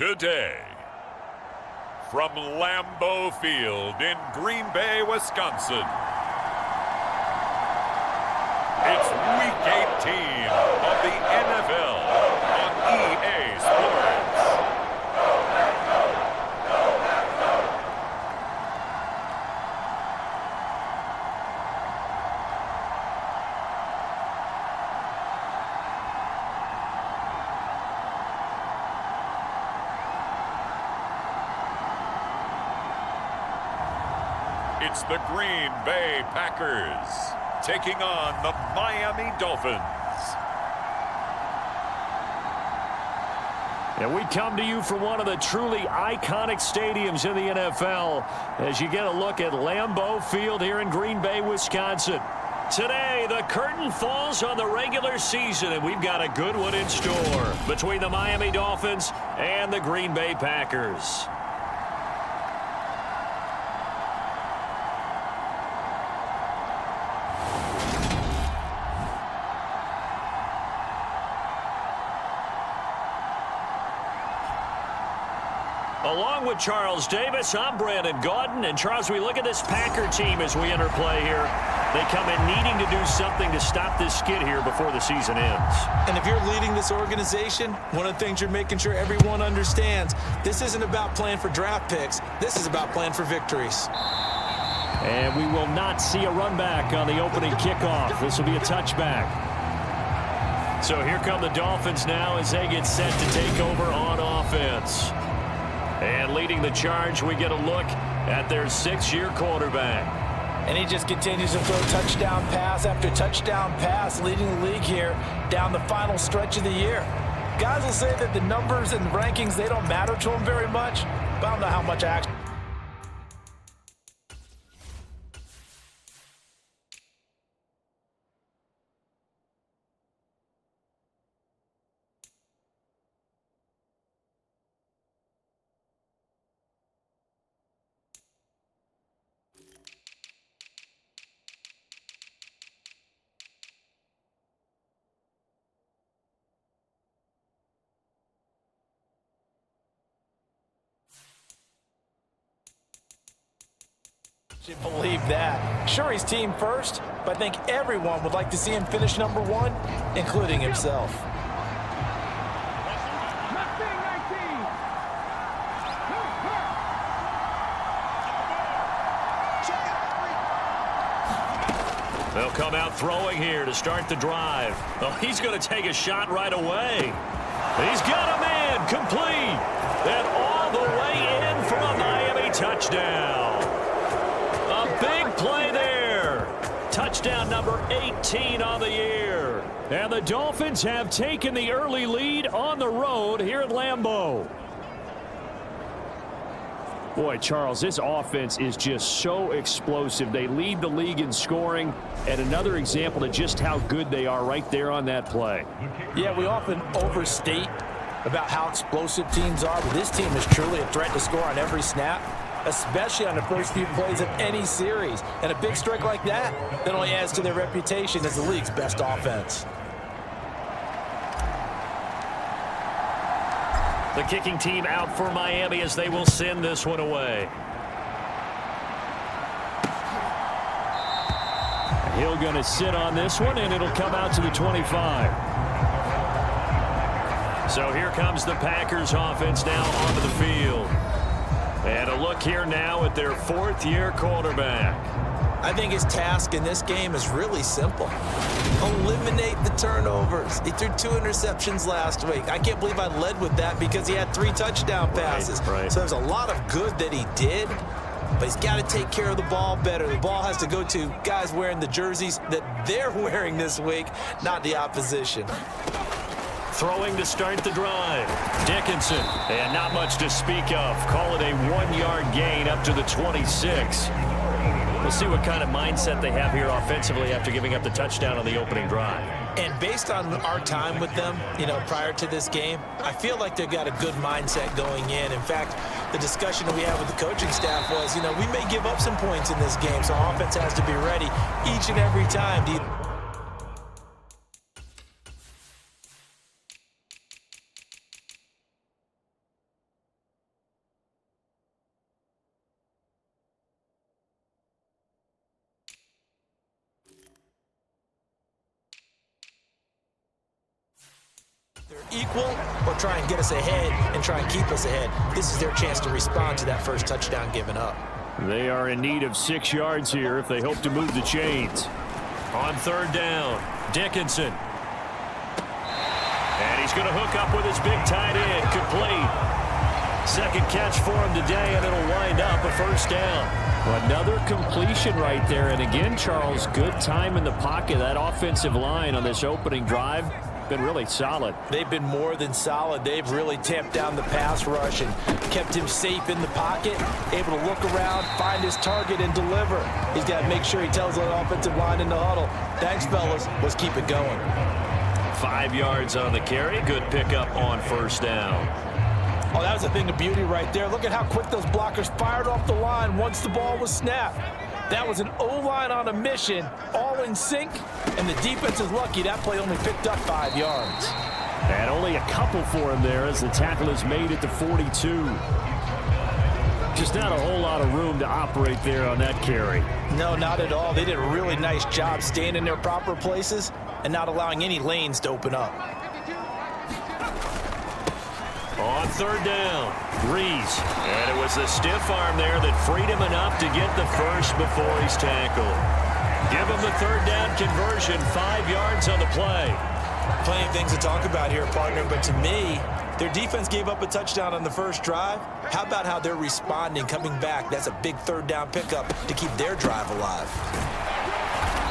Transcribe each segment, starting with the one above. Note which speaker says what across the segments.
Speaker 1: Today, from Lambeau Field in Green Bay, Wisconsin, it's Week 18 of the NFL on EA Sports. It's the Green Bay Packers taking on the Miami Dolphins.
Speaker 2: And we come to you from one of the truly iconic stadiums in the NFL as you get a look at Lambeau Field here in Green Bay, Wisconsin. Today, the curtain falls on the regular season, and we've got a good one in store between the Miami Dolphins and the Green Bay Packers. Along with Charles Davis, I'm Brandon Gaudin. And Charles, we look at this Packer team as we enter play here. They come in needing to do something to stop this skid here before the season ends.
Speaker 3: And if you're leading this organization, one of the things you're making sure everyone understands, this isn't about playing for draft picks. This is about playing for victories.
Speaker 2: And we will not see a run back on the opening kickoff. This will be a touchback. So here come the Dolphins now as they get set to take over on offense. And leading the charge, we get a look at their 6-year quarterback.
Speaker 3: And he just continues to throw touchdown pass after touchdown pass, leading the league here down the final stretch of the year. Guys will say that the numbers and the rankings, they don't matter to him very much, but I don't know how much action. Believe that. Sure, he's team first, but I think everyone would like to see him finish number one, including himself.
Speaker 2: They'll come out throwing here to start the drive. Oh, he's going to take a shot right away. He's got a man complete. And all the way in for a Miami touchdown. A big play there. Touchdown number 18 on the year. And the Dolphins have taken the early lead on the road here at Lambeau. Boy, Charles, this offense is just so explosive. They lead the league in scoring, and another example of just how good they are right there on that play.
Speaker 3: Yeah, we often overstate about how explosive teams are, but this team is truly a threat to score on every snap, especially on the first few plays of any series. And a big strike like that only adds to their reputation as the league's best offense.
Speaker 2: The kicking team out for Miami as they will send this one away. He'll going to sit on this one, and it'll come out to the 25. So here comes the Packers offense now onto the field. And a look here now at their 4th-year quarterback.
Speaker 3: I think his task in this game is really simple. Eliminate the turnovers. He threw 2 interceptions last week. I can't believe I led with that because he had 3 touchdown passes.
Speaker 2: Right.
Speaker 3: So there's a lot of good that he did, but he's got to take care of the ball better. The ball has to go to guys wearing the jerseys that they're wearing this week, not the opposition.
Speaker 2: Throwing to start the drive. Dickinson. And not much to speak of. Call it a 1-yard gain up to the 26. We'll see what kind of mindset they have here offensively after giving up the touchdown on the opening drive.
Speaker 3: And based on our time with them, prior to this game, I feel like they've got a good mindset going in. In fact, the discussion that we had with the coaching staff was, we may give up some points in this game, so offense has to be ready each and every time. They're equal or try and get us ahead and try and keep us ahead. This is their chance to respond to that first touchdown given up.
Speaker 2: They are in need of 6 yards here if they hope to move the chains. On third down, Dickinson. And he's going to hook up with his big tight end, complete. Second catch for him today, and it'll wind up a first down.
Speaker 4: Another completion right there. And again, Charles, good time in the pocket. That offensive line on this opening drive been really solid.
Speaker 3: They've been more than solid. They've really tamped down the pass rush and kept him safe in the pocket, able to look around, find his target, and deliver. He's got to make sure he tells the offensive line in the huddle, thanks, fellas. Let's keep it going.
Speaker 2: 5 yards on the carry. Good pickup on first down.
Speaker 3: Oh, that was a thing of beauty right there. Look at how quick those blockers fired off the line once the ball was snapped. That was an O-line on a mission, all in sync, and the defense is lucky that play only picked up 5 yards.
Speaker 4: And only a couple for him there as the tackle is made at the 42. Just not a whole lot of room to operate there on that carry.
Speaker 3: No, not at all. They did a really nice job staying in their proper places and not allowing any lanes to open up.
Speaker 2: On third down, Reese. And it was the stiff arm there that freed him enough to get the first before he's tackled. Give him the third down conversion, 5 yards on the play.
Speaker 3: Plenty of things to talk about here, partner, but to me, their defense gave up a touchdown on the first drive. How about how they're responding, coming back? That's a big third down pickup to keep their drive alive.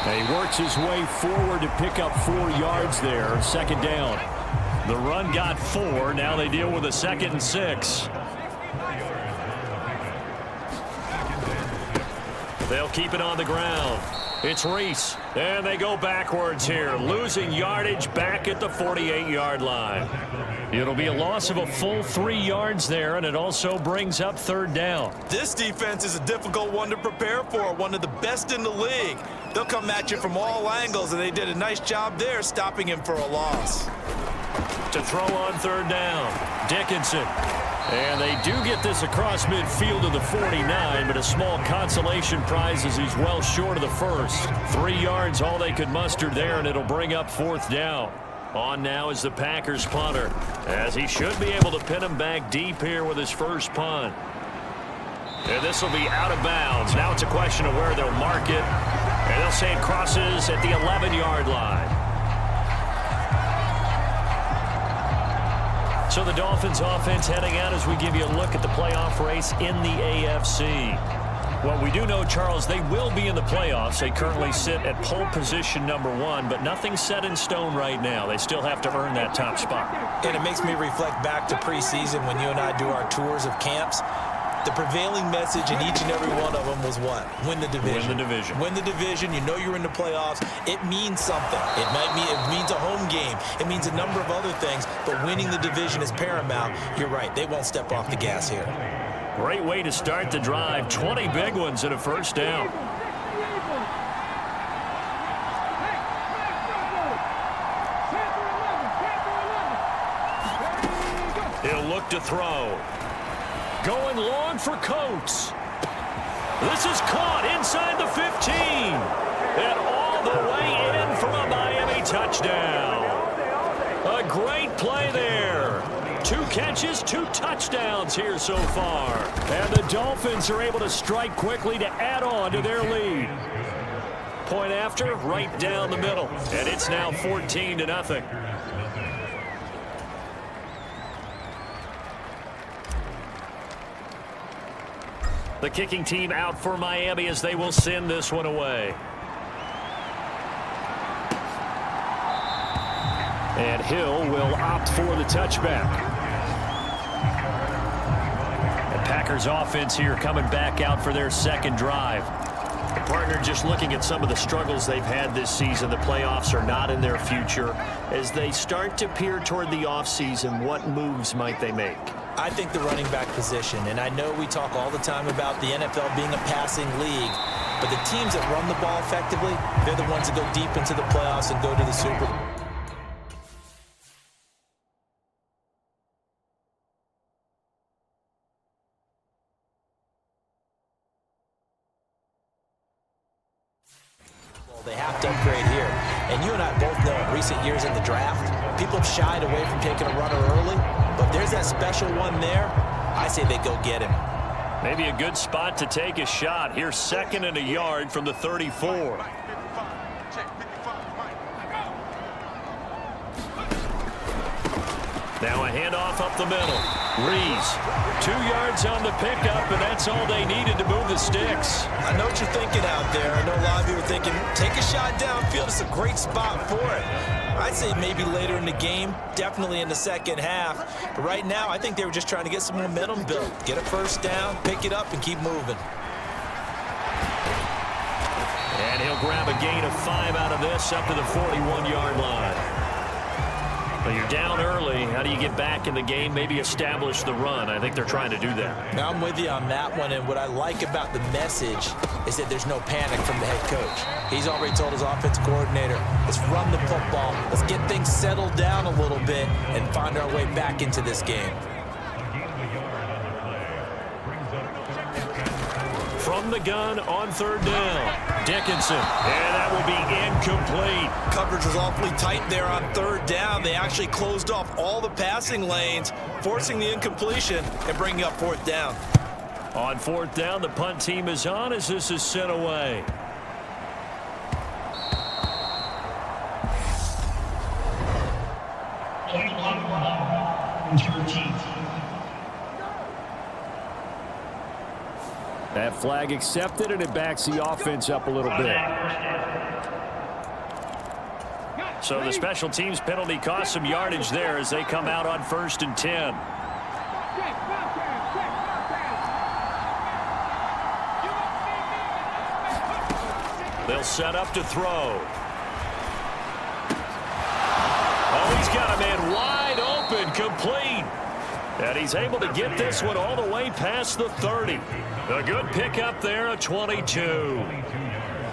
Speaker 4: And he works his way forward to pick up 4 yards there, second down.
Speaker 2: The run got 4. Now they deal with a 2nd and 6. They'll keep it on the ground. It's Reese. And they go backwards here, losing yardage back at the 48-yard line. It'll be a loss of a full 3 yards there, and it also brings up third down.
Speaker 3: This defense is a difficult one to prepare for, one of the best in the league. They'll come at you from all angles, and they did a nice job there stopping him for a loss.
Speaker 2: To throw on third down, Dickinson. And they do get this across midfield to the 49, but a small consolation prize as he's well short of the first. 3 yards, all they could muster there, and it'll bring up fourth down. On now is the Packers punter, as he should be able to pin him back deep here with his first punt. And this will be out of bounds. Now it's a question of where they'll mark it. And they'll say it crosses at the 11-yard line. So the Dolphins offense heading out as we give you a look at the playoff race in the AFC. Well, we do know, Charles, they will be in the playoffs. They currently sit at pole position number 1, but nothing's set in stone right now. They still have to earn that top spot.
Speaker 3: And it makes me reflect back to preseason when you and I do our tours of camps. The prevailing message in each and every one of them was what? Win the division.
Speaker 2: Win the division.
Speaker 3: Win the division. You know you're in the playoffs. It means something. It means a home game. It means a number of other things, but winning the division is paramount. You're right. They won't step off the gas here.
Speaker 2: Great way to start the drive. 20 big ones and a first down. He'll look to throw. Going long for Coates. This is caught inside the 15. And all the way in for a Miami touchdown. A great play there. 2 catches, 2 touchdowns here so far. And the Dolphins are able to strike quickly to add on to their lead. Point after, right down the middle. And it's now 14-0. The kicking team out for Miami as they will send this one away.
Speaker 4: And Hill will opt for the touchback.
Speaker 2: The Packers offense here coming back out for their second drive. The partner, just looking at some of the struggles they've had this season, the playoffs are not in their future. As they start to peer toward the offseason, what moves might they make?
Speaker 3: I think the running back position, and I know we talk all the time about the NFL being a passing league, but the teams that run the ball effectively, they're the ones that go deep into the playoffs and go to the Super Bowl. They have to upgrade here. And you and I both know in recent years in the draft, people have shied away from taking a runner early. But if there's that special one there, I say they go get him.
Speaker 2: Maybe a good spot to take a shot. Here's 2nd and a yard from the 34. Now a handoff up the middle. Rees, 2 yards on the pickup, and that's all they needed to move the sticks.
Speaker 3: I know what you're thinking out there. I know a lot of you are thinking, take a shot downfield. It's a great spot for it. I'd say maybe later in the game, definitely in the second half. But right now, I think they were just trying to get some momentum built. Get a first down, pick it up, and keep moving.
Speaker 2: And he'll grab a gain of 5 out of this up to the 41-yard line. Well, you're down early. How do you get back in the game? Maybe establish the run. I think they're trying to do that.
Speaker 3: Now, I'm with you on that one, and what I like about the message is that there's no panic from the head coach. He's already told his offensive coordinator, let's run the football, let's get things settled down a little bit and find our way back into this game.
Speaker 2: From the gun on 3rd down, Dickinson, and that will be incomplete.
Speaker 3: Coverage was awfully tight there on 3rd down. They actually closed off all the passing lanes, forcing the incompletion and bringing up 4th down.
Speaker 2: On 4th down, the punt team is on as this is sent away.
Speaker 4: That flag accepted, and it backs the offense up a little bit.
Speaker 2: So the special teams penalty cost some yardage there as they come out on 1st and 10. They'll set up to throw. Oh, he's got a man wide open, complete. And he's able to get this one all the way past the 30. A good pickup there, a 22.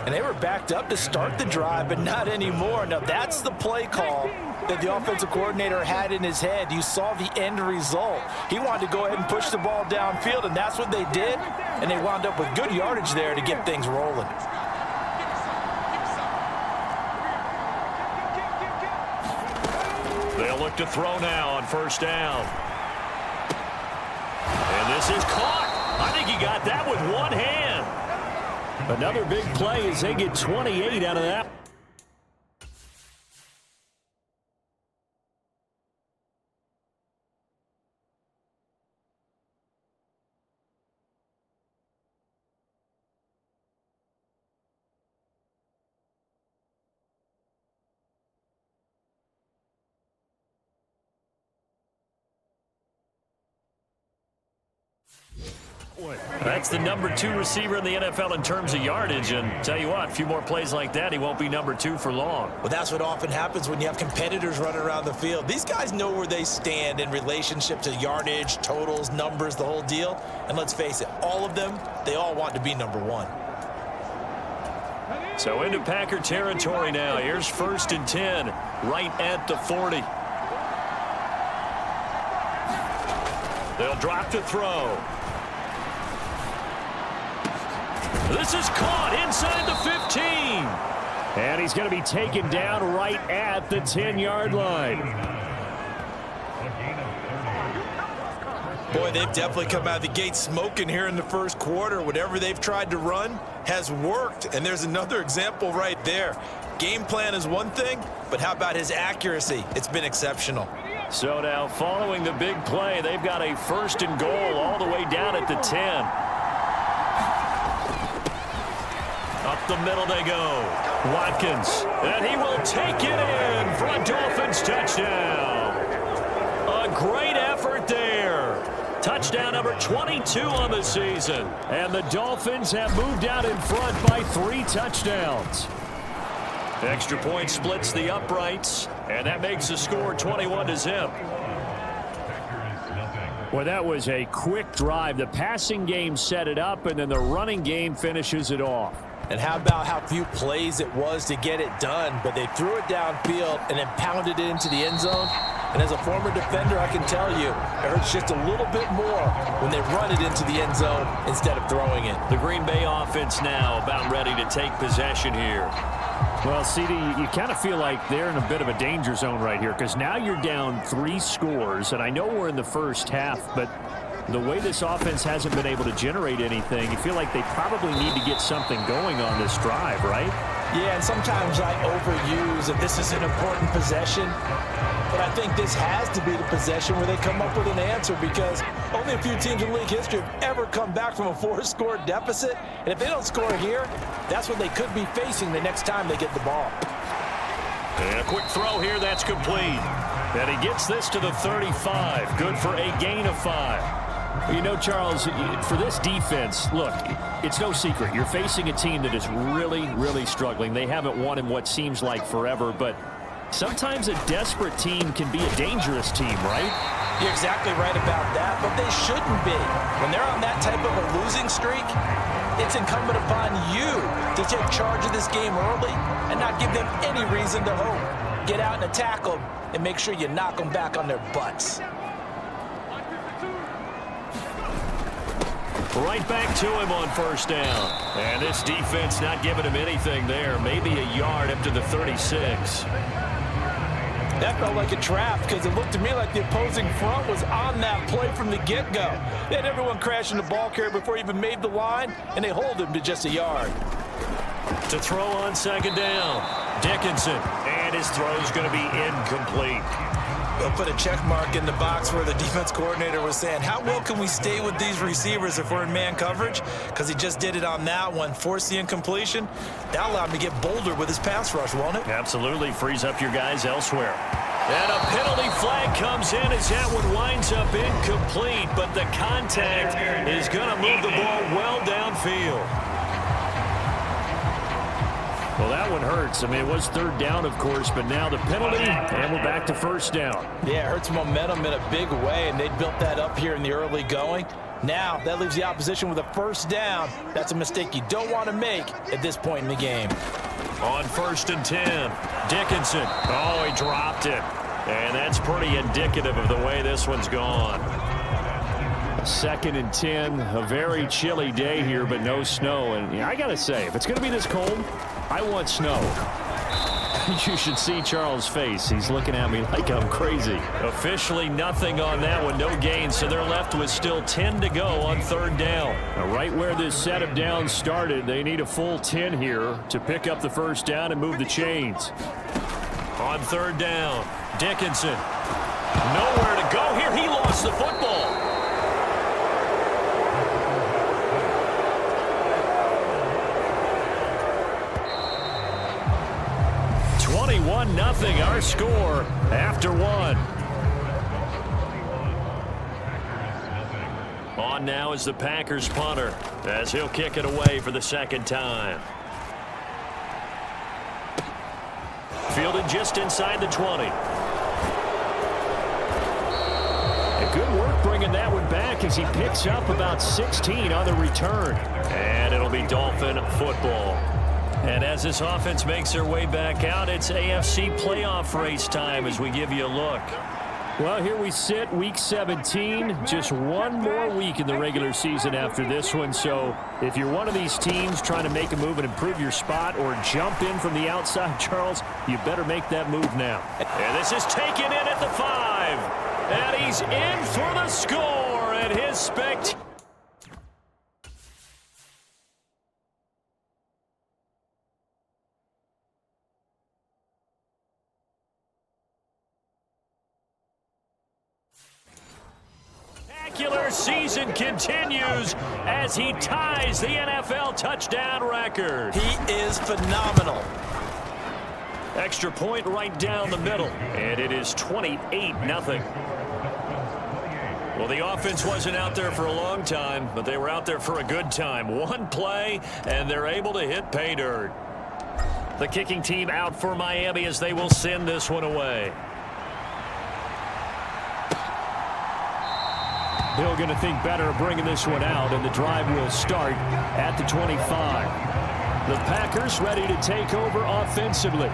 Speaker 3: And they were backed up to start the drive, but not anymore. Now, that's the play call that the offensive coordinator had in his head. You saw the end result. He wanted to go ahead and push the ball downfield, and that's what they did. And they wound up with good yardage there to get things rolling.
Speaker 2: They'll look to throw now on 1st down. And this is caught. I think he got that with one hand.
Speaker 4: Another big play as they get 28 out of that.
Speaker 2: That's the number 2 receiver in the NFL in terms of yardage. And tell you what, a few more plays like that, he won't be number 2 for long.
Speaker 3: Well, that's what often happens when you have competitors running around the field. These guys know where they stand in relationship to yardage, totals, numbers, the whole deal. And let's face it, all of them, they all want to be number 1.
Speaker 2: So into Packer territory now. Here's 1st and 10, right at the 40. They'll drop to throw. This is caught inside the 15.
Speaker 4: And he's going to be taken down right at the 10-yard line.
Speaker 3: Boy, they've definitely come out of the gate smoking here in the first quarter. Whatever they've tried to run has worked, and there's another example right there. Game plan is one thing, but how about his accuracy? It's been exceptional.
Speaker 2: So now, following the big play, they've got a 1st and goal all the way down at the 10. Up the middle they go. Watkins, and he will take it in for a Dolphins touchdown. A great effort there. Touchdown number 22 on the season.
Speaker 4: And the Dolphins have moved out in front by 3 touchdowns.
Speaker 2: Extra point splits the uprights, and that makes the score 21-0.
Speaker 4: Well, that was a quick drive. The passing game set it up, and then the running game finishes it off.
Speaker 3: And how about how few plays it was to get it done, but they threw it downfield and then pounded it into the end zone. And as a former defender, I can tell you, it hurts just a little bit more when they run it into the end zone instead of throwing it.
Speaker 2: The Green Bay offense now about ready to take possession here.
Speaker 4: Well, CD, you kind of feel like they're in a bit of a danger zone right here because now you're down 3 scores, and I know we're in the first half, but the way this offense hasn't been able to generate anything, you feel like they probably need to get something going on this drive, right?
Speaker 3: Yeah, and sometimes I overuse that this is an important possession, but I think this has to be the possession where they come up with an answer because only a few teams in league history have ever come back from a 4-score deficit, and if they don't score here, that's what they could be facing the next time they get the ball.
Speaker 2: And a quick throw here, that's complete. And he gets this to the 35, good for a gain of 5.
Speaker 4: You know, Charles, for this defense, look, it's no secret. You're facing a team that is really, really struggling. They haven't won in what seems like forever, but sometimes a desperate team can be a dangerous team, right?
Speaker 3: You're exactly right about that, but they shouldn't be. When they're on that type of a losing streak, it's incumbent upon you to take charge of this game early and not give them any reason to hope. Get out and attack them and make sure you knock them back on their butts.
Speaker 2: Right back to him on first down. And this defense not giving him anything there. Maybe a yard up to the 36.
Speaker 3: That felt like a trap because it looked to me like the opposing front was on that play from the get-go. They had everyone crashing the ball carrier before he even made the line, and they hold him to just a yard.
Speaker 2: To throw on second down, Dickinson. And his throw is going to be incomplete.
Speaker 3: They'll put a check mark in the box where the defense coordinator was saying, how well can we stay with these receivers if we're in man coverage? Because he just did it on that one, forced the incompletion. That allowed him to get bolder with his pass rush, won't it?
Speaker 2: Absolutely, frees up your guys elsewhere. And a penalty flag comes in as that one winds up incomplete, but the contact is going to move the ball well downfield.
Speaker 4: Well, that one hurts. I mean, it was third down, of course, but now the penalty, and we're back to first down.
Speaker 3: Yeah, it hurts momentum in a big way, and they built that up here in the early going. Now, that leaves the opposition with a first down. That's a mistake you don't want to make at this point in the game.
Speaker 2: On 1st and 10, Dickinson. Oh, he dropped it. And that's pretty indicative of the way this one's gone.
Speaker 4: 2nd and 10, a very chilly day here, but no snow. And I got to say, if it's going to be this cold, I want snow. You should see Charles' face. He's looking at me like I'm crazy.
Speaker 2: Officially nothing on that one, no gain, so they're left with still 10 to go on 3rd down.
Speaker 4: Now, right where this set of downs started, they need a full 10 here to pick up the first down and move the chains.
Speaker 2: On 3rd down, Dickinson. Nowhere to go here. He lost the football. Nothing, our score after 1. On now is the Packers punter as he'll kick it away for the 2nd time. Fielded just inside the 20.
Speaker 4: And good work bringing that one back as he picks up about 16 on the return.
Speaker 2: And it'll be Dolphin football. And as this offense makes their way back out, it's AFC playoff race time as we give you a look.
Speaker 4: Well, here we sit, week 17. Just one more week in the regular season after this one. So if you're one of these teams trying to make a move and improve your spot or jump in from the outside, Charles, you better make that move now.
Speaker 2: And this is taken in at the 5. And he's in for the score. And his spectacular season continues as he ties the NFL touchdown record.
Speaker 3: He is phenomenal.
Speaker 2: Extra point right down the middle, and it is 28-0. Well, the offense wasn't out there for a long time, but they were out there for a good time. One play, and they're able to hit pay dirt. The kicking team out for Miami as they will send this one away.
Speaker 4: Hill going to think better of bringing this one out, and the drive will start at the 25. The Packers ready to take over offensively.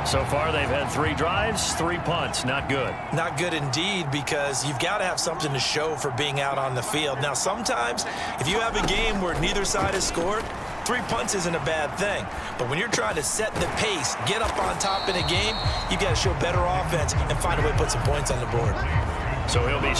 Speaker 2: So far, they've had 3 drives, 3 punts. Not good.
Speaker 3: Not good indeed, because you've got to have something to show for being out on the field. Now, sometimes, if you have a game where neither side has scored, 3 punts isn't a bad thing. But when you're trying to set the pace, get up on top in a game, you got to show better offense and find a way to put some points on the board.
Speaker 2: So he'll be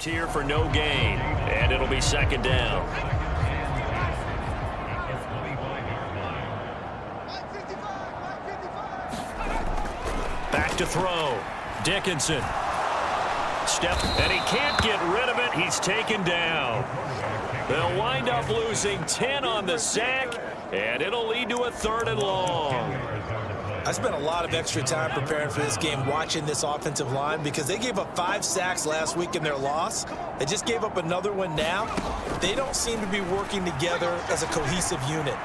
Speaker 2: here for no gain, and it'll be second down. Back to throw. Dickinson. Step, and he can't get rid of it. He's taken down. They'll wind up losing 10 on the sack, and it'll lead to a 3rd and long.
Speaker 3: I spent a lot of extra time preparing for this game watching this offensive line because they gave up 5 sacks last week in their loss. They just gave up another one now. They don't seem to be working together as a cohesive unit.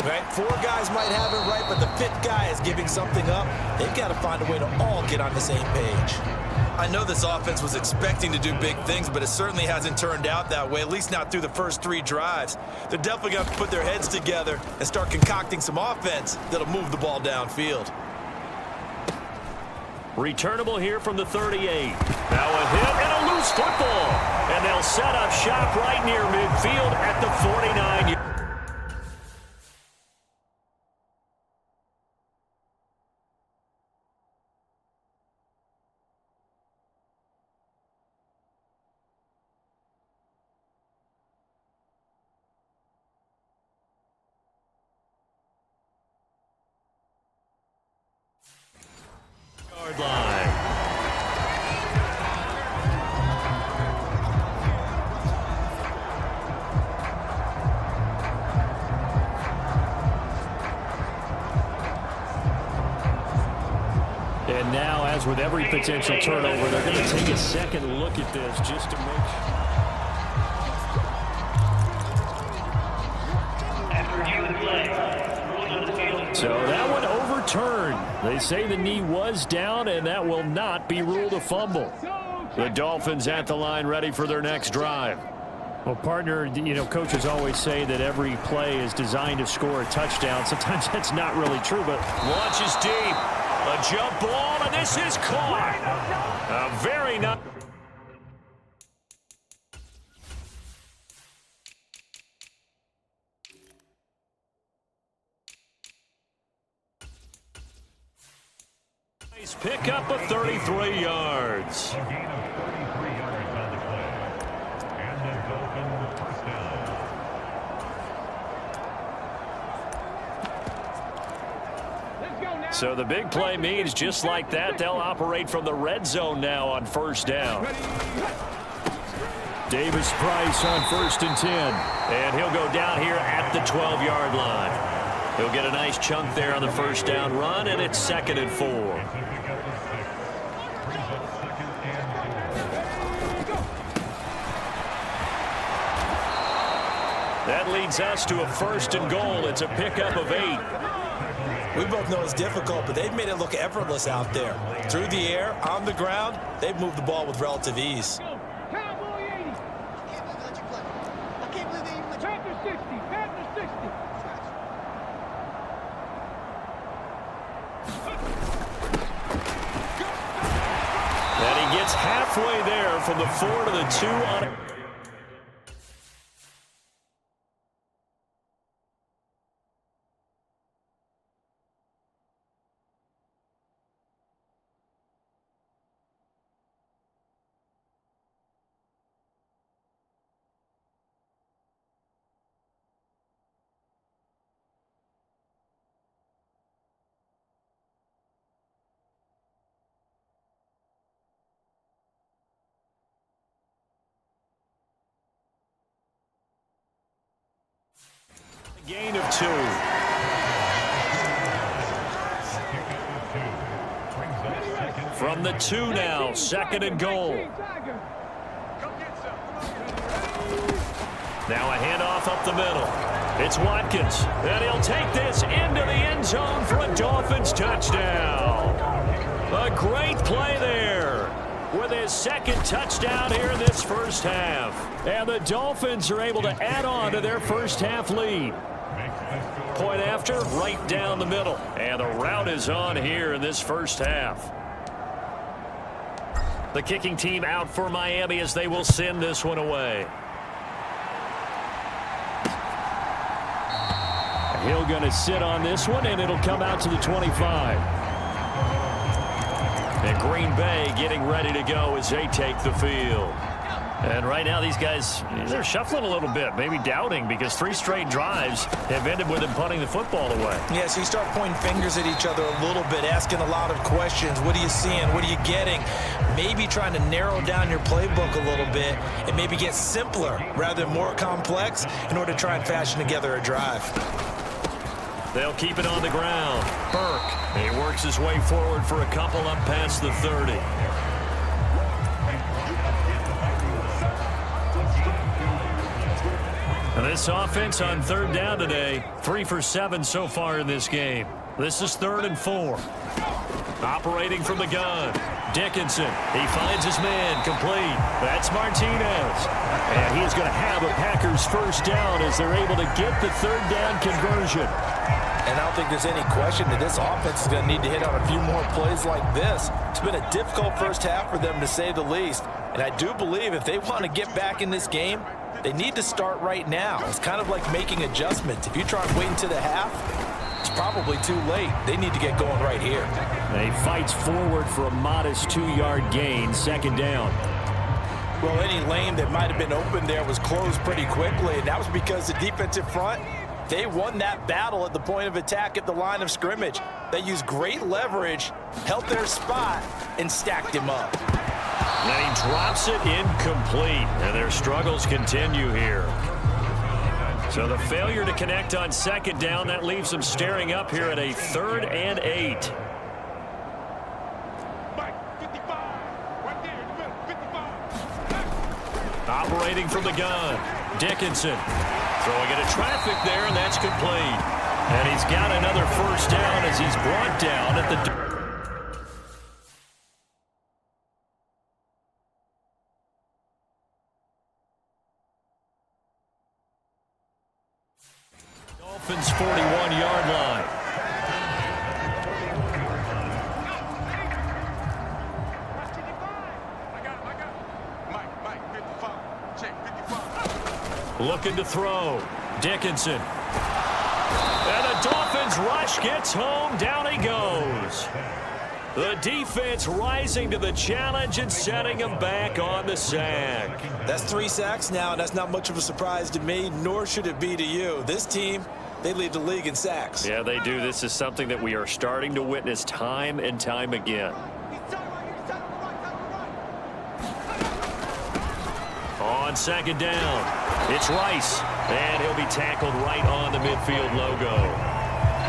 Speaker 3: Right? 4 guys might have it right, but the 5th guy is giving something up. They've got to find a way to all get on the same page. I know this offense was expecting to do big things, but it certainly hasn't turned out that way, at least not through the first 3 drives. They're definitely going to put their heads together and start concocting some offense that'll move the ball downfield.
Speaker 2: Returnable here from the 38. Now a hit and a loose football. And they'll set up shop right near midfield at the 49. Yard line.
Speaker 4: And now, as with every potential turnover, they're going to take a second look at this just to make sure. So that one overturned. They say the knee was down, and that will not be ruled a fumble. The Dolphins at the line ready for their next drive. Well, partner, coaches always say that every play is designed to score a touchdown. Sometimes that's not really true, but
Speaker 2: Launch is deep. A jump ball, and this is caught. A very nice. Nice pick up of 33 yards. So the big play means just like that, they'll operate from the red zone now on first down.
Speaker 4: Davis Price on 1st and 10.
Speaker 2: And he'll go down here at the 12-yard line. He'll get a nice chunk there on the first down run, and it's 2nd and 4. That leads us to a 1st and goal. It's a pickup of 8.
Speaker 3: We both know it's difficult, but they've made it look effortless out there. Through the air, on the ground, they've moved the ball with relative ease.
Speaker 2: And he gets halfway there from the 4 to the 2 on it. Gain of 2. From the 2 now, 2nd and goal. Now a handoff up the middle. It's Watkins, and he'll take this into the end zone for a Dolphins touchdown. A great play there. with his second touchdown here in this first half. And the Dolphins are able to add on to their first half lead. Point after, right down the middle. And the route is on here in this first half. The kicking team out for Miami as they will send this one away.
Speaker 4: Hill going to sit on this one, and it'll come out to the 25.
Speaker 2: And Green Bay getting ready to go as they take the field. And right now these guys, they're shuffling a little bit, maybe doubting, because 3 straight drives have ended with them punting the football away.
Speaker 3: Yeah, so you start pointing fingers at each other a little bit, asking a lot of questions. What are you seeing? What are you getting? Maybe trying to narrow down your playbook a little bit and maybe get simpler rather than more complex in order to try and fashion together a drive.
Speaker 2: They'll keep it on the ground. Burke, he works his way forward for a couple up past the 30. And this offense on 3rd down today, 3 for 7 so far in this game. This is 3rd and 4. Operating from the gun. Dickinson, he finds his man, complete. That's Martinez.
Speaker 4: And he's going to have a Packers first down as they're able to get the 3rd down conversion.
Speaker 3: And I don't think there's any question that this offense is going to need to hit on a few more plays like this. It's been a difficult first half for them, to say the least. And I do believe if they want to get back in this game, they need to start right now. It's kind of like making adjustments. If you try and wait until the half, it's probably too late. They need to get going right here.
Speaker 4: He fights forward for a modest 2-yard gain, 2nd down.
Speaker 3: Well, any lane that might have been open there was closed pretty quickly, and that was because the defensive front, they won that battle at the point of attack at the line of scrimmage. They used great leverage, held their spot, and stacked him up.
Speaker 2: And he drops it incomplete, and their struggles continue here. So the failure to connect on 2nd down, that leaves them staring up here at a 3rd and 8. Operating from the gun, Dickinson. Throwing into traffic there, and that's complete. And he's got another first down as he's brought down at the... Dolphins 41-yard line. Looking to throw. Dickinson. And the Dolphins rush gets home. Down he goes. The defense rising to the challenge and setting him back on the sack.
Speaker 3: That's 3 sacks now, and that's not much of a surprise to me, nor should it be to you. This team, they lead the league in sacks.
Speaker 2: Yeah, they do. This is something that we are starting to witness time and time again. On 2nd down, it's Rice, and he'll be tackled right on the midfield logo.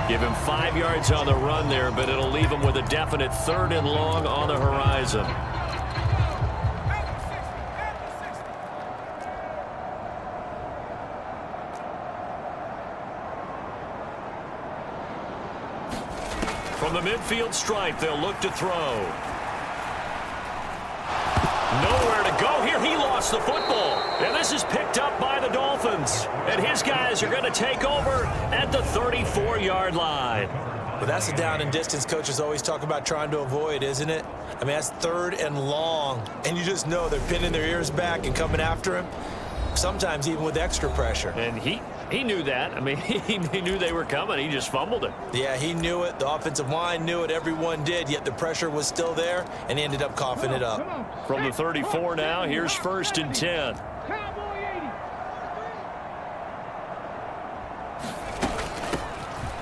Speaker 2: Give him 5 yards on the run there, but it'll leave him with a definite 3rd and long on the horizon. From the midfield stripe, they'll look to throw. Nowhere to go here. He lost the football. And this is picked up by the Dolphins. And his guys are going to take over at the 34-yard line.
Speaker 3: But that's the down and distance coaches always talk about trying to avoid, isn't it? I mean, that's 3rd and long. And you just know they're pinning their ears back and coming after him, sometimes even with extra pressure.
Speaker 2: And he knew that. I mean, he knew they were coming. He just fumbled it.
Speaker 3: Yeah, he knew it. The offensive line knew it. Everyone did, yet the pressure was still there, and he ended up coughing it up.
Speaker 2: From the 34 now, here's 1st and 10.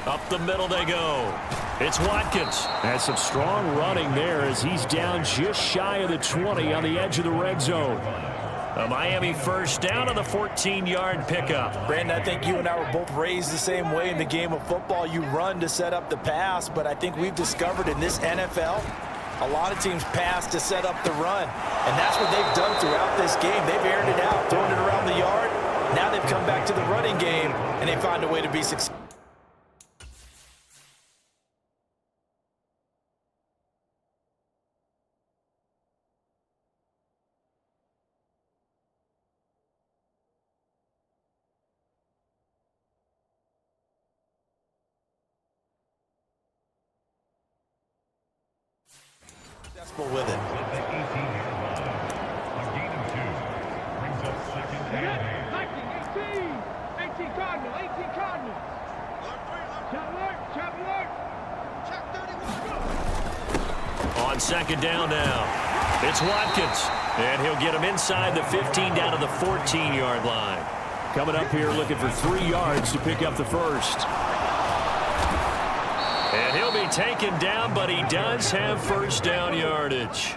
Speaker 2: Up the middle they go. It's Watkins.
Speaker 4: That's some strong running there as he's down just shy of the 20 on the edge of the red zone.
Speaker 2: A Miami first down on the 14-yard pickup.
Speaker 3: Brandon, I think you and I were both raised the same way in the game of football. You run to set up the pass, but I think we've discovered in this NFL, a lot of teams pass to set up the run. And that's what they've done throughout this game. They've aired it out, thrown it around the yard. Now they've come back to the running game, and they find a way to be successful. comfortable with it.
Speaker 2: On second down now, it's Watkins, and he'll get him inside the 15 down to the 14-yard line.
Speaker 4: Coming up here looking for 3 yards to pick up the first.
Speaker 2: And he'll be taken down, but he does have first down yardage.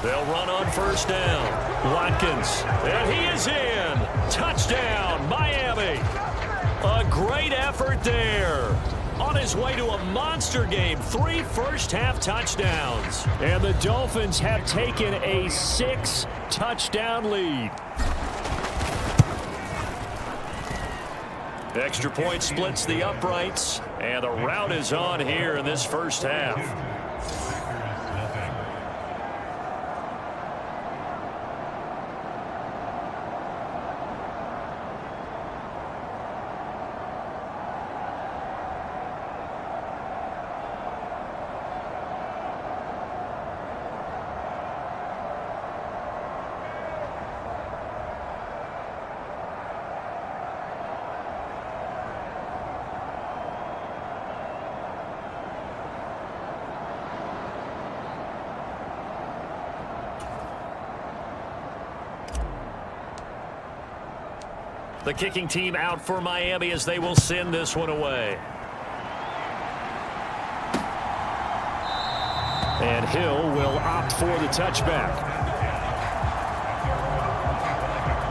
Speaker 2: They'll run on first down. Watkins, and he is in. Touchdown, Miami. A great effort there. On his way to a monster game, 3 first-half touchdowns.
Speaker 4: And the Dolphins have taken a 6-touchdown lead.
Speaker 2: Extra point splits the uprights, and the route is on here in this first half. The kicking team out for Miami as they will send this one away.
Speaker 4: And Hill will opt for the touchback.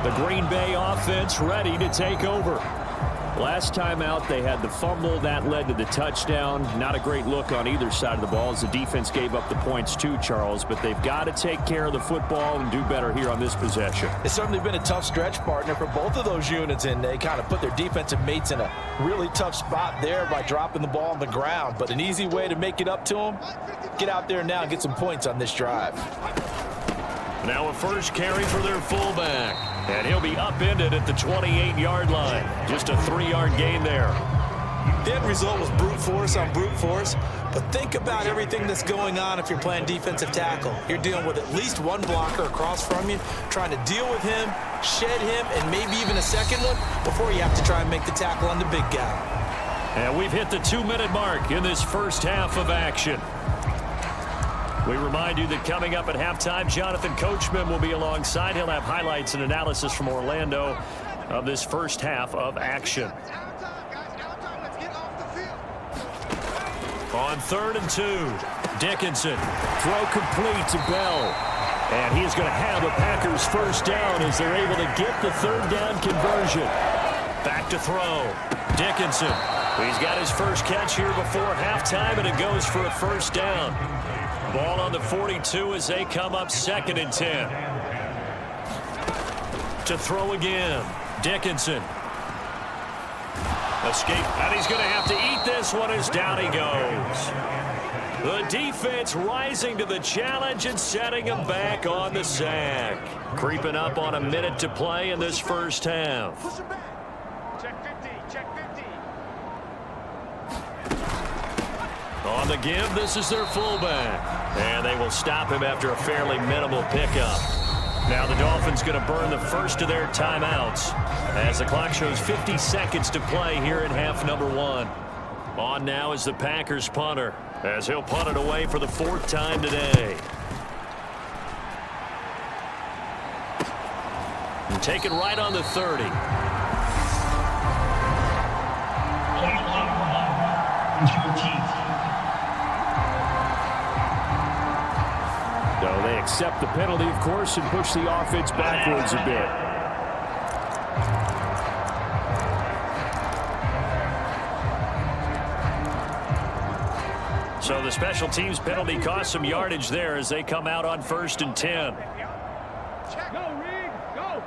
Speaker 4: The Green Bay offense ready to take over. Last time out, they had the fumble. That led to the touchdown. Not a great look on either side of the ball as the defense gave up the points too, Charles. But they've got to take care of the football and do better here on this possession.
Speaker 3: It's certainly been a tough stretch, partner, for both of those units, and they kind of put their defensive mates in a really tough spot there by dropping the ball on the ground. But an easy way to make it up to them, get out there now and get some points on this drive.
Speaker 2: Now a first carry for their fullback. And he'll be upended at the 28-yard line. Just a 3-yard gain there.
Speaker 3: The end result was brute force on brute force. But think about everything that's going on if you're playing defensive tackle. You're dealing with at least one blocker across from you, trying to deal with him, shed him, and maybe even a second one before you have to try and make the tackle on the big guy.
Speaker 2: And we've hit the 2-minute mark in this first half of action. We remind you that coming up at halftime, Jonathan Coachman will be alongside. He'll have highlights and analysis from Orlando of this first half of action. On 3rd and 2, Dickinson.
Speaker 4: Throw complete to Bell.
Speaker 2: And he is going to have the Packers first down as they're able to get the 3rd down conversion. Back to throw. Dickinson. He's got his first catch here before halftime, and it goes for a first down. Ball on the 42 as they come up 2nd and 10. To throw again. Dickinson. Escape, and he's going to have to eat this one as down he goes. The defense rising to the challenge and setting him back on the sack. Creeping up on a minute to play in this first half. On the give, this is their fullback. And they will stop him after a fairly minimal pickup. Now the Dolphins going to burn the first of their timeouts as the clock shows 50 seconds to play here in half number 1. On now is the Packers punter as he'll punt it away for the 4th time today. And take it right on the 30.
Speaker 4: So they accept the penalty, of course, and push the offense backwards a bit.
Speaker 2: So the special teams penalty cost some yardage there as they come out on 1st and 10.
Speaker 5: Go, Reed, go.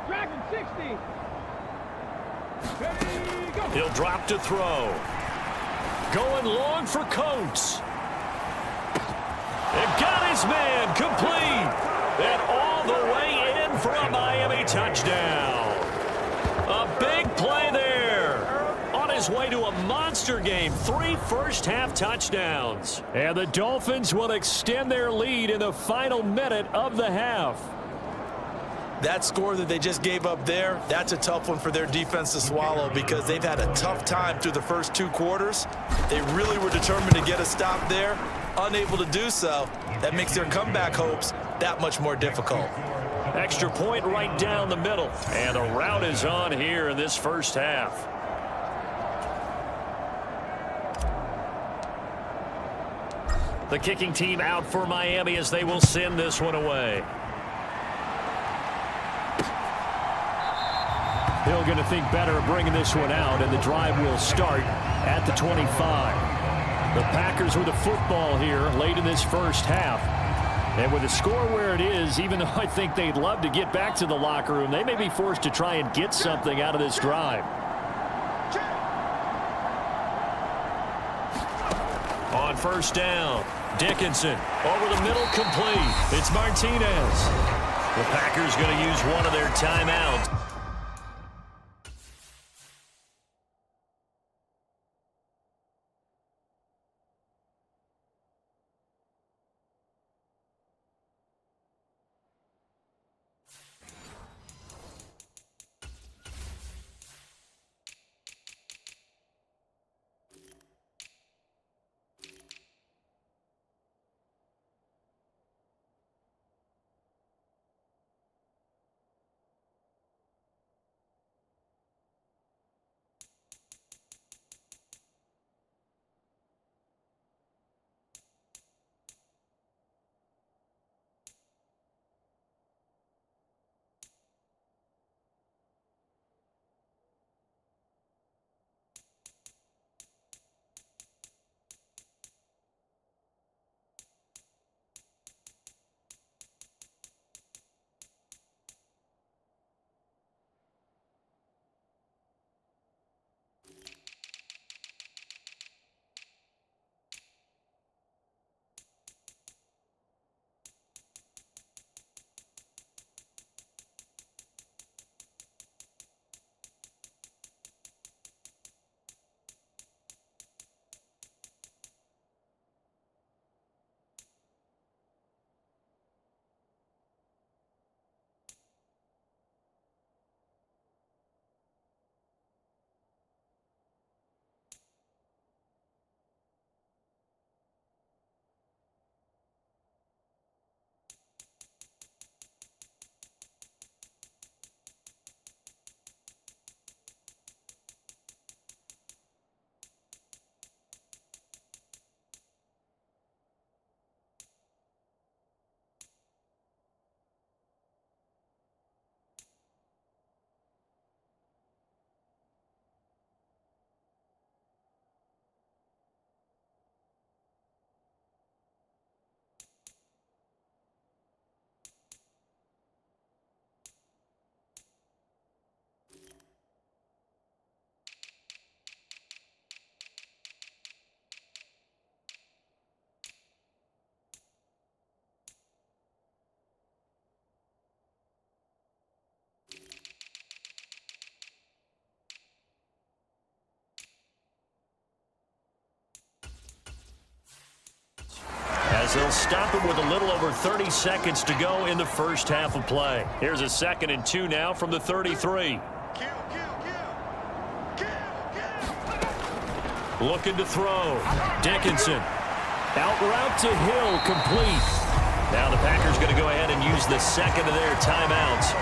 Speaker 5: Dragon 60. Ready, go.
Speaker 2: He'll drop to throw. Going long for Coates. And got his man complete. And all the way in for a Miami touchdown. A big play there. On his way to a monster game, 3 first-half touchdowns.
Speaker 4: And the Dolphins will extend their lead in the final minute of the half.
Speaker 3: That score that they just gave up there, that's a tough one for their defense to swallow because they've had a tough time through the first 2 quarters. They really were determined to get a stop there, unable to do so. That makes their comeback hopes that much more difficult.
Speaker 2: Extra point right down the middle. And the route is on here in this first half. The kicking team out for Miami as they will send this one away.
Speaker 4: Hill going to think better of bringing this one out, and the drive will start at the 25. The Packers with the football here late in this first half. And with the score where it is, even though I think they'd love to get back to the locker room, they may be forced to try and get something out of this drive.
Speaker 2: On first down, Dickinson over the middle, complete. It's Martinez. The Packers going to use one of their timeouts. As they'll stop it with a little over 30 seconds to go in the first half of play. Here's a 2nd and 2 now from the 33. Looking to throw. Dickinson. Out route to Hill, complete. Now the Packers going to go ahead and use the 2nd of their timeouts.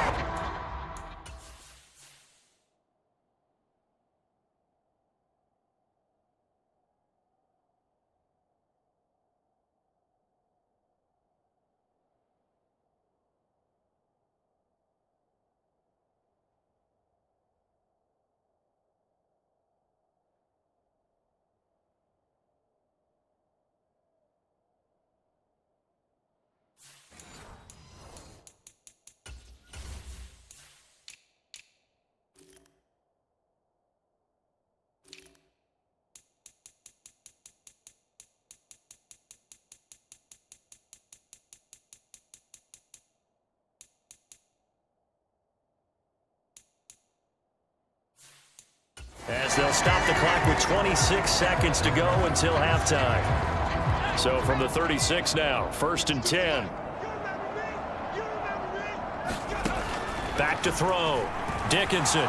Speaker 2: They'll stop the clock with 26 seconds to go until halftime. So from the 36 now, 1st and 10. Back to throw. Dickinson.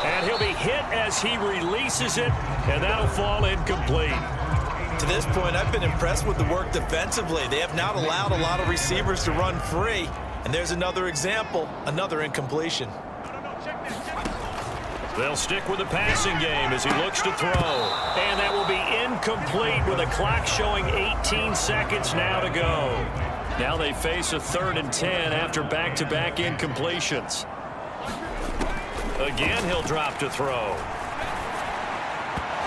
Speaker 2: And he'll be hit as he releases it, and that'll fall incomplete.
Speaker 3: To this point, I've been impressed with the work defensively. They have not allowed a lot of receivers to run free. And there's another example, another incompletion.
Speaker 2: They'll stick with the passing game as he looks to throw. And that will be incomplete with a clock showing 18 seconds now to go. Now they face a 3rd and 10 after back-to-back incompletions. Again, he'll drop to throw.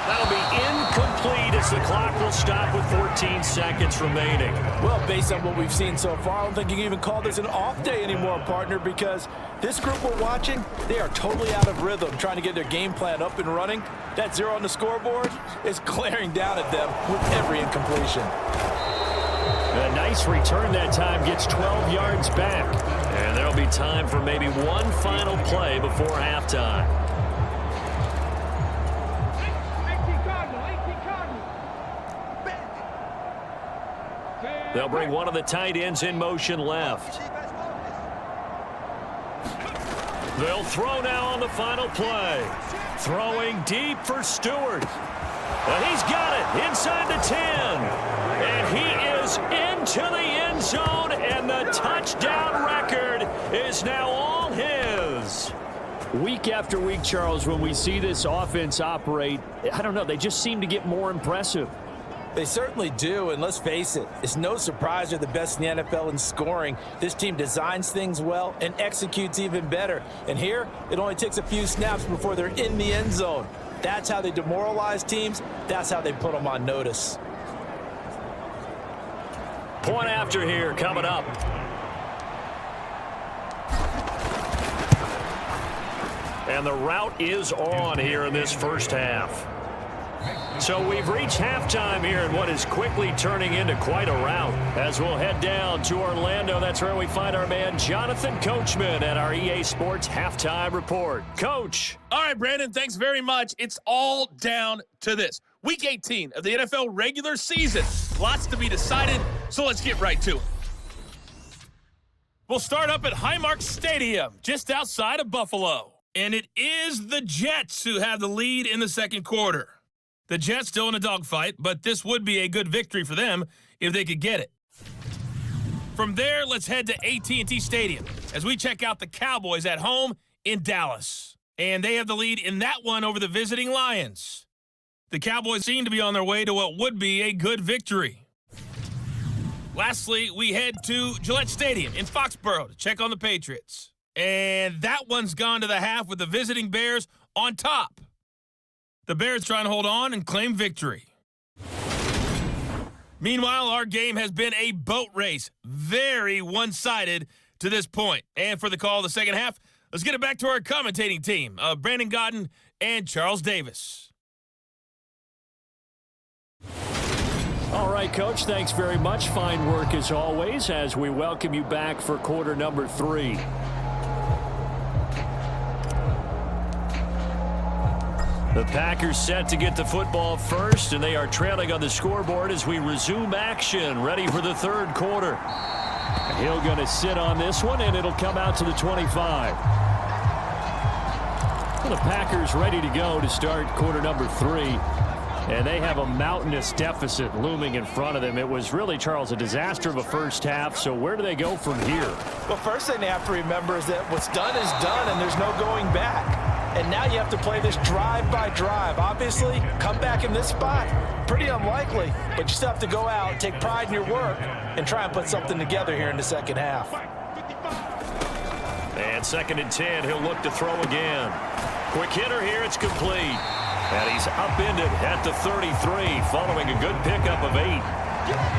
Speaker 2: That'll be incomplete as the clock will stop with 14 seconds remaining.
Speaker 3: Well, based on what we've seen so far, I don't think you can even call this an off day anymore, partner, because this group we're watching, they are totally out of rhythm, trying to get their game plan up and running. That 0 on the scoreboard is glaring down at them with every incompletion.
Speaker 4: A nice return that time, gets 12 yards back.
Speaker 2: And there'll be time for maybe one final play before halftime.
Speaker 5: 18 Cardinal.
Speaker 2: They'll bring one of the tight ends in motion left. They'll throw now on the final play. Throwing deep for Stewart. And he's got it inside the 10. And he is into the end zone, and the touchdown record is now all his.
Speaker 4: Week after week, Charles, when we see this offense operate, I don't know, they just seem to get more impressive.
Speaker 3: They certainly do, and let's face it, it's no surprise they're the best in the NFL in scoring. This team designs things well and executes even better. And here, it only takes a few snaps before they're in the end zone. That's how they demoralize teams. That's how they put them on notice.
Speaker 2: Point after here coming up. And the route is on here in this first half. So we've reached halftime here in what is quickly turning into quite a rout. As we'll head down to Orlando, that's where we find our man Jonathan Coachman at our EA Sports Halftime Report. Coach.
Speaker 6: All right, Brandon, thanks very much. It's all down to this. Week 18 of the NFL regular season. Lots to be decided, so let's get right to it. We'll start up at Highmark Stadium, just outside of Buffalo. And it is the Jets who have the lead in the second quarter. The Jets still in a dogfight, but this would be a good victory for them if they could get it. From there, let's head to AT&T Stadium as we check out the Cowboys at home in Dallas. And they have the lead in that one over the visiting Lions. The Cowboys seem to be on their way to what would be a good victory. Lastly, we head to Gillette Stadium in Foxborough to check on the Patriots. And that one's gone to the half with the visiting Bears on top. The Bears trying to hold on and claim victory. Meanwhile, our game has been a boat race. Very one-sided to this point. And for the call of the second half, let's get it back to our commentating team of Brandon Godden and Charles Davis.
Speaker 4: All right, Coach, thanks very much. Fine work as always as we welcome you back for quarter number 3.
Speaker 2: The Packers set to get the football first, and they are trailing on the scoreboard as we resume action, ready for the third quarter.
Speaker 4: Hill going to sit on this one, and it'll come out to the 25. Well, the Packers ready to go to start quarter number 3. And they have a mountainous deficit looming in front of them. It was really, Charles, a disaster of a first half. So where do they go from here?
Speaker 3: Well, first thing they have to remember is that what's done is done, and there's no going back. And now you have to play this drive by drive. Obviously, come back in this spot, pretty unlikely, but you still have to go out, take pride in your work, and try and put something together here in the second half.
Speaker 2: And 2nd and 10, he'll look to throw again. Quick hitter here, it's complete. And he's upended at the 33, following a good pickup of 8.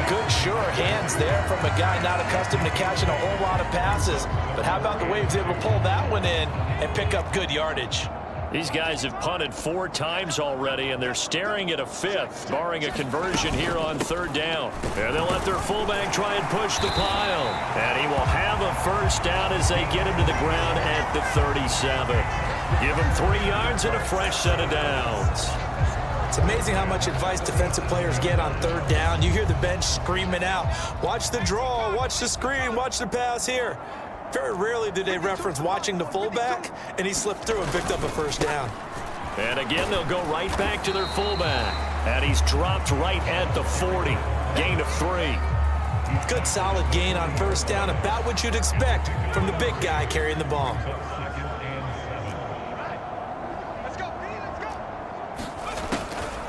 Speaker 3: Good, sure hands there from a guy not accustomed to catching a whole lot of passes. But how about the way he was able to pull that one in and pick up good yardage?
Speaker 2: These guys have punted 4 times already, and they're staring at a 5th, barring a conversion here on 3rd down. And they'll let their fullback try and push the pile. And he will have a first down as they get him to the ground at the 37. Give him 3 yards and a fresh set of downs.
Speaker 3: It's amazing how much advice defensive players get on third down. You hear the bench screaming out, watch the draw, watch the screen, watch the pass here. Very rarely do they reference watching the fullback, and he slipped through and picked up a first down.
Speaker 2: And again, they'll go right back to their fullback. And he's dropped right at the 40. Gain of 3.
Speaker 3: Good solid gain on first down, about what you'd expect from the big guy carrying the ball.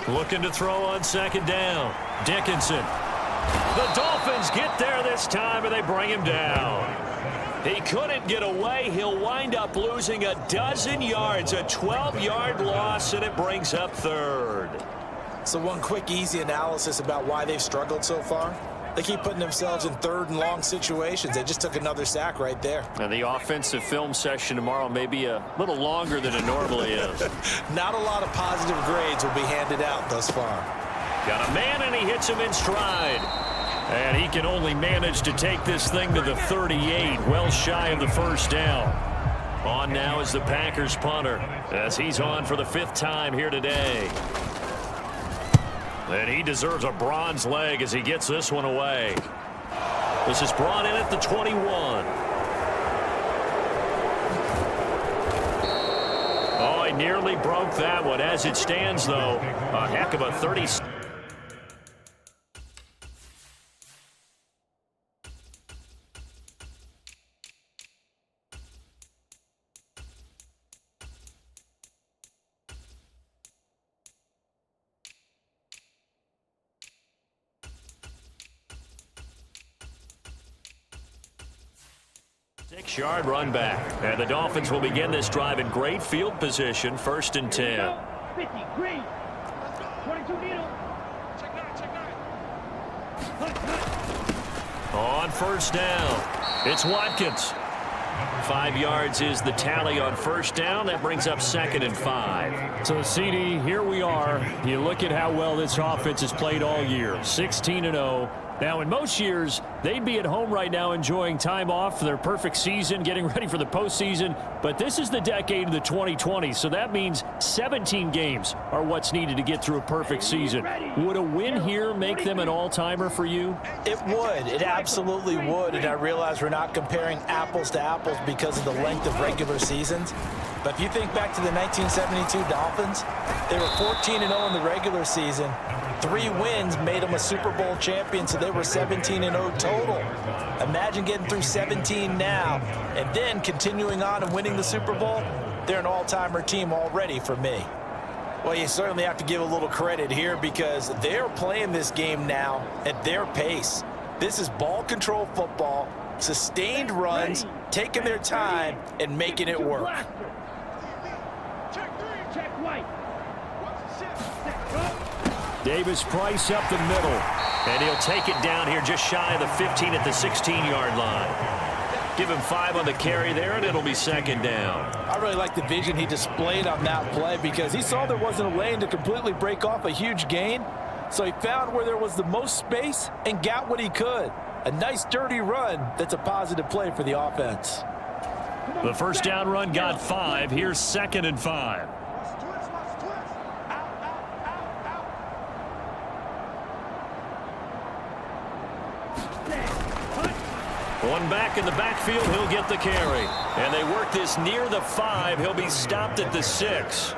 Speaker 2: Looking to throw on second down. Dickinson. The Dolphins get there this time, and they bring him down. He couldn't get away. He'll wind up losing a dozen yards, a 12-yard loss, and it brings up third.
Speaker 3: So one quick, easy analysis about why they've struggled so far. They keep putting themselves in third and long situations. They just took another sack right there.
Speaker 4: And the offensive film session tomorrow may be a little longer than it normally is.
Speaker 3: Not a lot of positive grades will be handed out thus far.
Speaker 2: Got a man, and he hits him in stride.
Speaker 4: And he can only manage to take this thing to the 38, well shy of the first down.
Speaker 2: On now is the Packers punter, as he's on for the 5th time here today. And he deserves a bronze leg as he gets this one away. This is brought in at the 21. Oh, he nearly broke that one. As it stands, though, a heck of a 30. Six-yard run back. And the Dolphins will begin this drive in great field position, 1st and 10.
Speaker 5: 50, green. 22 needle.
Speaker 2: On first down, it's Watkins. 5 yards is the tally on first down. That brings up 2nd and 5.
Speaker 4: So, CD, here we are. You look at how well this offense has played all year, 16-0. Now, in most years, they'd be at home right now enjoying time off for their perfect season, getting ready for the postseason. But this is the decade of the 2020s, so that means 17 games are what's needed to get through a perfect season. Would a win here make them an all-timer for you?
Speaker 3: It would. It absolutely would. And I realize we're not comparing apples to apples because of the length of regular seasons. But if you think back to the 1972 Dolphins, they were 14-0 in the regular season. 3 wins made them a Super Bowl champion, so they were 17-0 total. Imagine getting through 17 now and then continuing on and winning the Super Bowl. They're an all-timer team already for me. Well, you certainly have to give a little credit here because they're playing this game now at their pace. This is ball control football, sustained runs, taking their time and making it work.
Speaker 5: Check white.
Speaker 4: Davis Price up the middle.
Speaker 2: And he'll take it down here just shy of the 15 at the 16-yard line. Give him 5 on the carry there, and it'll be 2nd down.
Speaker 3: I really like the vision he displayed on that play because he saw there wasn't a lane to completely break off a huge gain. So he found where there was the most space and got what he could. A nice dirty run that's a positive play for the offense.
Speaker 4: The first down run got 5. Here's 2nd and 5.
Speaker 2: One back in the backfield, he'll get the carry. And they work this near the 5. He'll be stopped at the 6.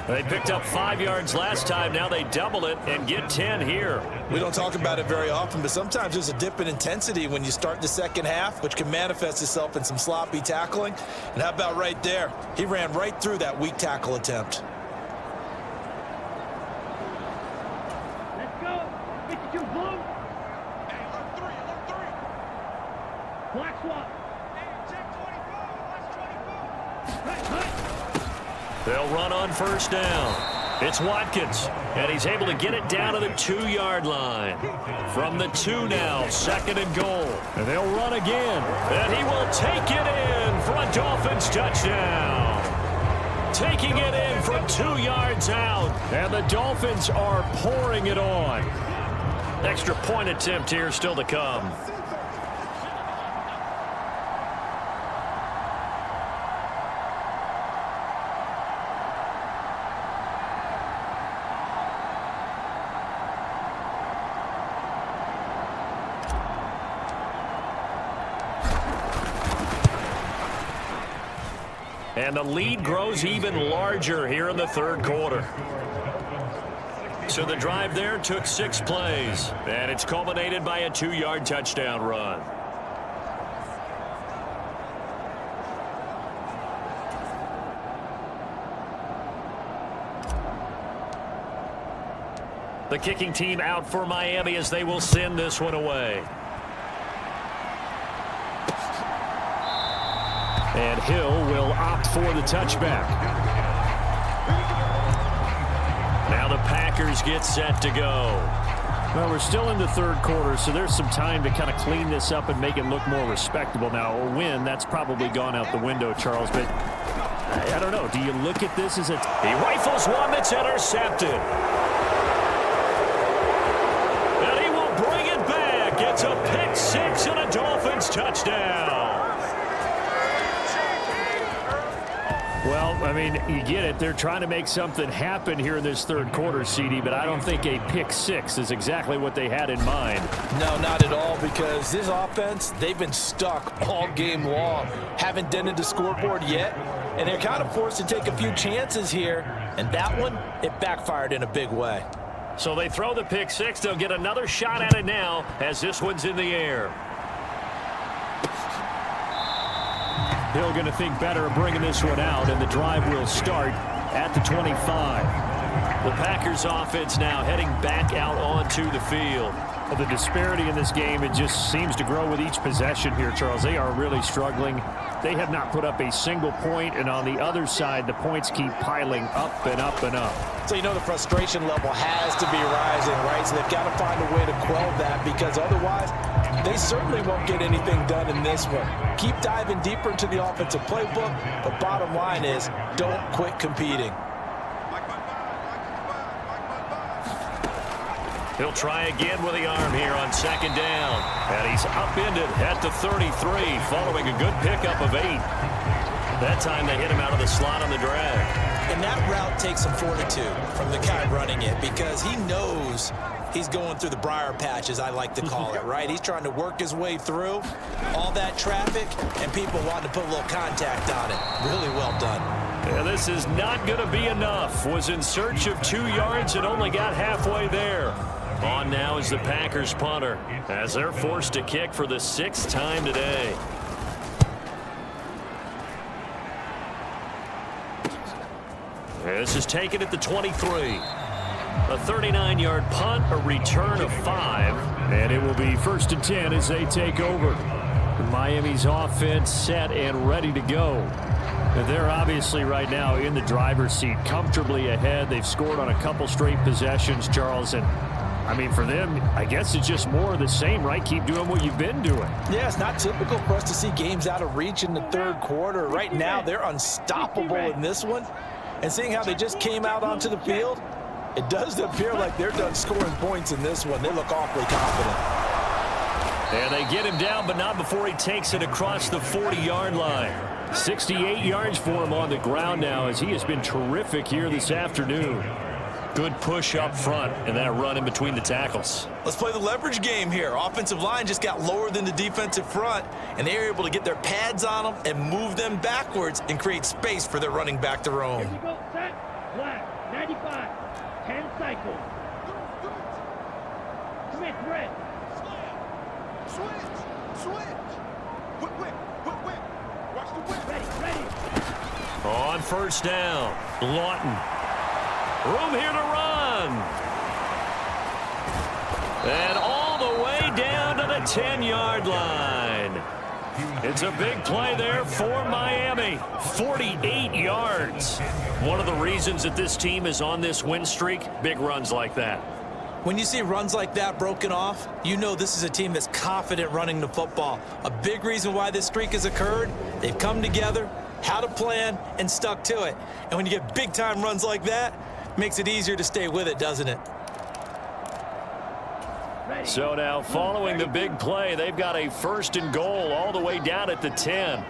Speaker 2: They picked up 5 yards last time. Now they double it and get 10 here.
Speaker 3: We don't talk about it very often, but sometimes there's a dip in intensity when you start the second half, which can manifest itself in some sloppy tackling. And how about right there? He ran right through that weak tackle attempt.
Speaker 5: Let's go. 52 blue.
Speaker 7: Hey, alert 3, alert 3.
Speaker 5: Black swap.
Speaker 7: Hey, check 24, watch 24.
Speaker 2: They'll run on first down. It's Watkins, and he's able to get it down to the 2-yard line. From the 2 now, 2nd and goal.
Speaker 4: And they'll run again.
Speaker 2: And he will take it in for a Dolphins touchdown. Taking it in from 2 yards out.
Speaker 4: And the Dolphins are pouring it on.
Speaker 2: Extra point attempt here still to come. And the lead grows even larger here in the third quarter. So the drive there took 6 plays, and it's culminated by a 2-yard touchdown run. The kicking team out for Miami as they will send this one away.
Speaker 4: And Hill will opt for the touchback.
Speaker 2: Now the Packers get set to go.
Speaker 4: Well, we're still in the third quarter, so there's some time to kind of clean this up and make it look more respectable. Now, a win, that's probably gone out the window, Charles, but I don't know. Do you look at this as a...
Speaker 2: He rifles one that's intercepted. And he will bring it back. It's a pick 6 and a Dolphins touchdown.
Speaker 4: Well, I mean, you get it. They're trying to make something happen here in this third quarter, CD, but I don't think a pick 6 is exactly what they had in mind.
Speaker 3: No, not at all, because this offense, they've been stuck all game long. Haven't dented the scoreboard yet, and they're kind of forced to take a few chances here, and that one, it backfired in a big way.
Speaker 2: So they throw the pick 6. They'll get another shot at it now as this one's in the air.
Speaker 4: Hill going to think better of bringing this one out, and the drive will start at the 25.
Speaker 2: The Packers offense now heading back out onto the field.
Speaker 4: The disparity in this game, it just seems to grow with each possession here, Charles. They are really struggling. They have not put up a single point, and on the other side, the points keep piling up and up and up.
Speaker 3: So you know the frustration level has to be rising, right? So they've got to find a way to quell that, because otherwise they certainly won't get anything done in this one. Keep diving deeper into the offensive playbook, but bottom line is don't quit competing.
Speaker 2: He'll try again with the arm here on second down. And he's upended at the 33 following a good pickup of 8. That time they hit him out of the slot on the drag.
Speaker 3: And that route takes some fortitude from the guy running it, because he knows he's going through the briar patch, as I like to call it, right? He's trying to work his way through all that traffic, and people want to put a little contact on it. Really well done.
Speaker 2: Yeah, this is not going to be enough. Was in search of 2 yards and only got halfway there. On now is the Packers punter as they're forced to kick for the 6th time today. This is taken at the 23. A 39-yard punt, a return of 5.
Speaker 4: And it will be 1st and 10 as they take over. Miami's offense set and ready to go. They're obviously right now in the driver's seat, comfortably ahead. They've scored on a couple straight possessions, Charles, and I mean, for them, I guess it's just more of the same, right? Keep doing what you've been doing.
Speaker 3: Yeah, it's not typical for us to see games out of reach in the third quarter. Right now, they're unstoppable in this one. And seeing how they just came out onto the field, it does appear like they're done scoring points in this one. They look awfully confident.
Speaker 2: And they get him down, but not before he takes it across the 40-yard line. 68 yards for him on the ground now, as he has been terrific here this afternoon. Good push up front and that run in between the tackles.
Speaker 3: Let's play the leverage game here. Offensive line just got lower than the defensive front, and they were able to get their pads on them and move them backwards and create space for their running back to roam.
Speaker 5: Here we go, set, black, 95, 10 cycles. Smith, red.
Speaker 7: Switch. Whip. Watch the whip.
Speaker 5: Ready.
Speaker 2: On first down, Lawton. Room here to run. And all the way down to the 10-yard line. It's a big play there for Miami. 48 yards. One of the reasons that this team is on this win streak, big runs like that.
Speaker 3: When you see runs like that broken off, you know this is a team that's confident running the football. A big reason why this streak has occurred, they've come together, had a plan, and stuck to it. And when you get big-time runs like that, makes it easier to stay with it, doesn't it?
Speaker 2: So now, following the big play, they've got a 1st and goal all the way down at the 10.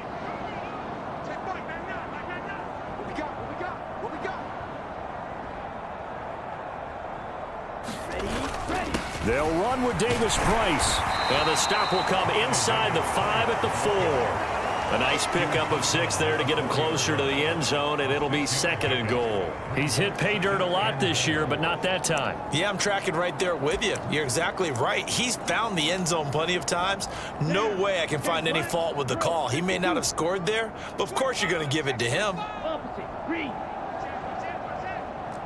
Speaker 4: They'll run with Davis Price.
Speaker 2: And the stop will come inside the 5 at the 4. A nice pickup of 6 there to get him closer to the end zone, and it'll be 2nd and goal.
Speaker 4: He's hit pay dirt a lot this year, but not that time.
Speaker 3: Yeah, I'm tracking right there with you. You're exactly right. He's found the end zone plenty of times. No way I can find any fault with the call. He may not have scored there, but of course you're going to give it to him.
Speaker 5: Opposite. Read.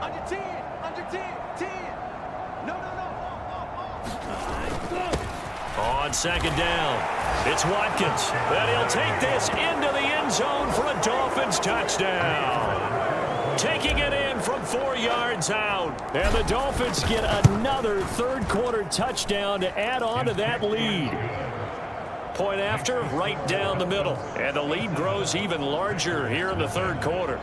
Speaker 7: Under 10. Under 10. 10. No.
Speaker 2: On 2nd down, it's Watkins. And he'll take this into the end zone for a Dolphins touchdown. Taking it in from 4 yards out.
Speaker 4: And the Dolphins get another third-quarter touchdown to add on to that lead.
Speaker 2: Point after, right down the middle. And the lead grows even larger here in the third quarter.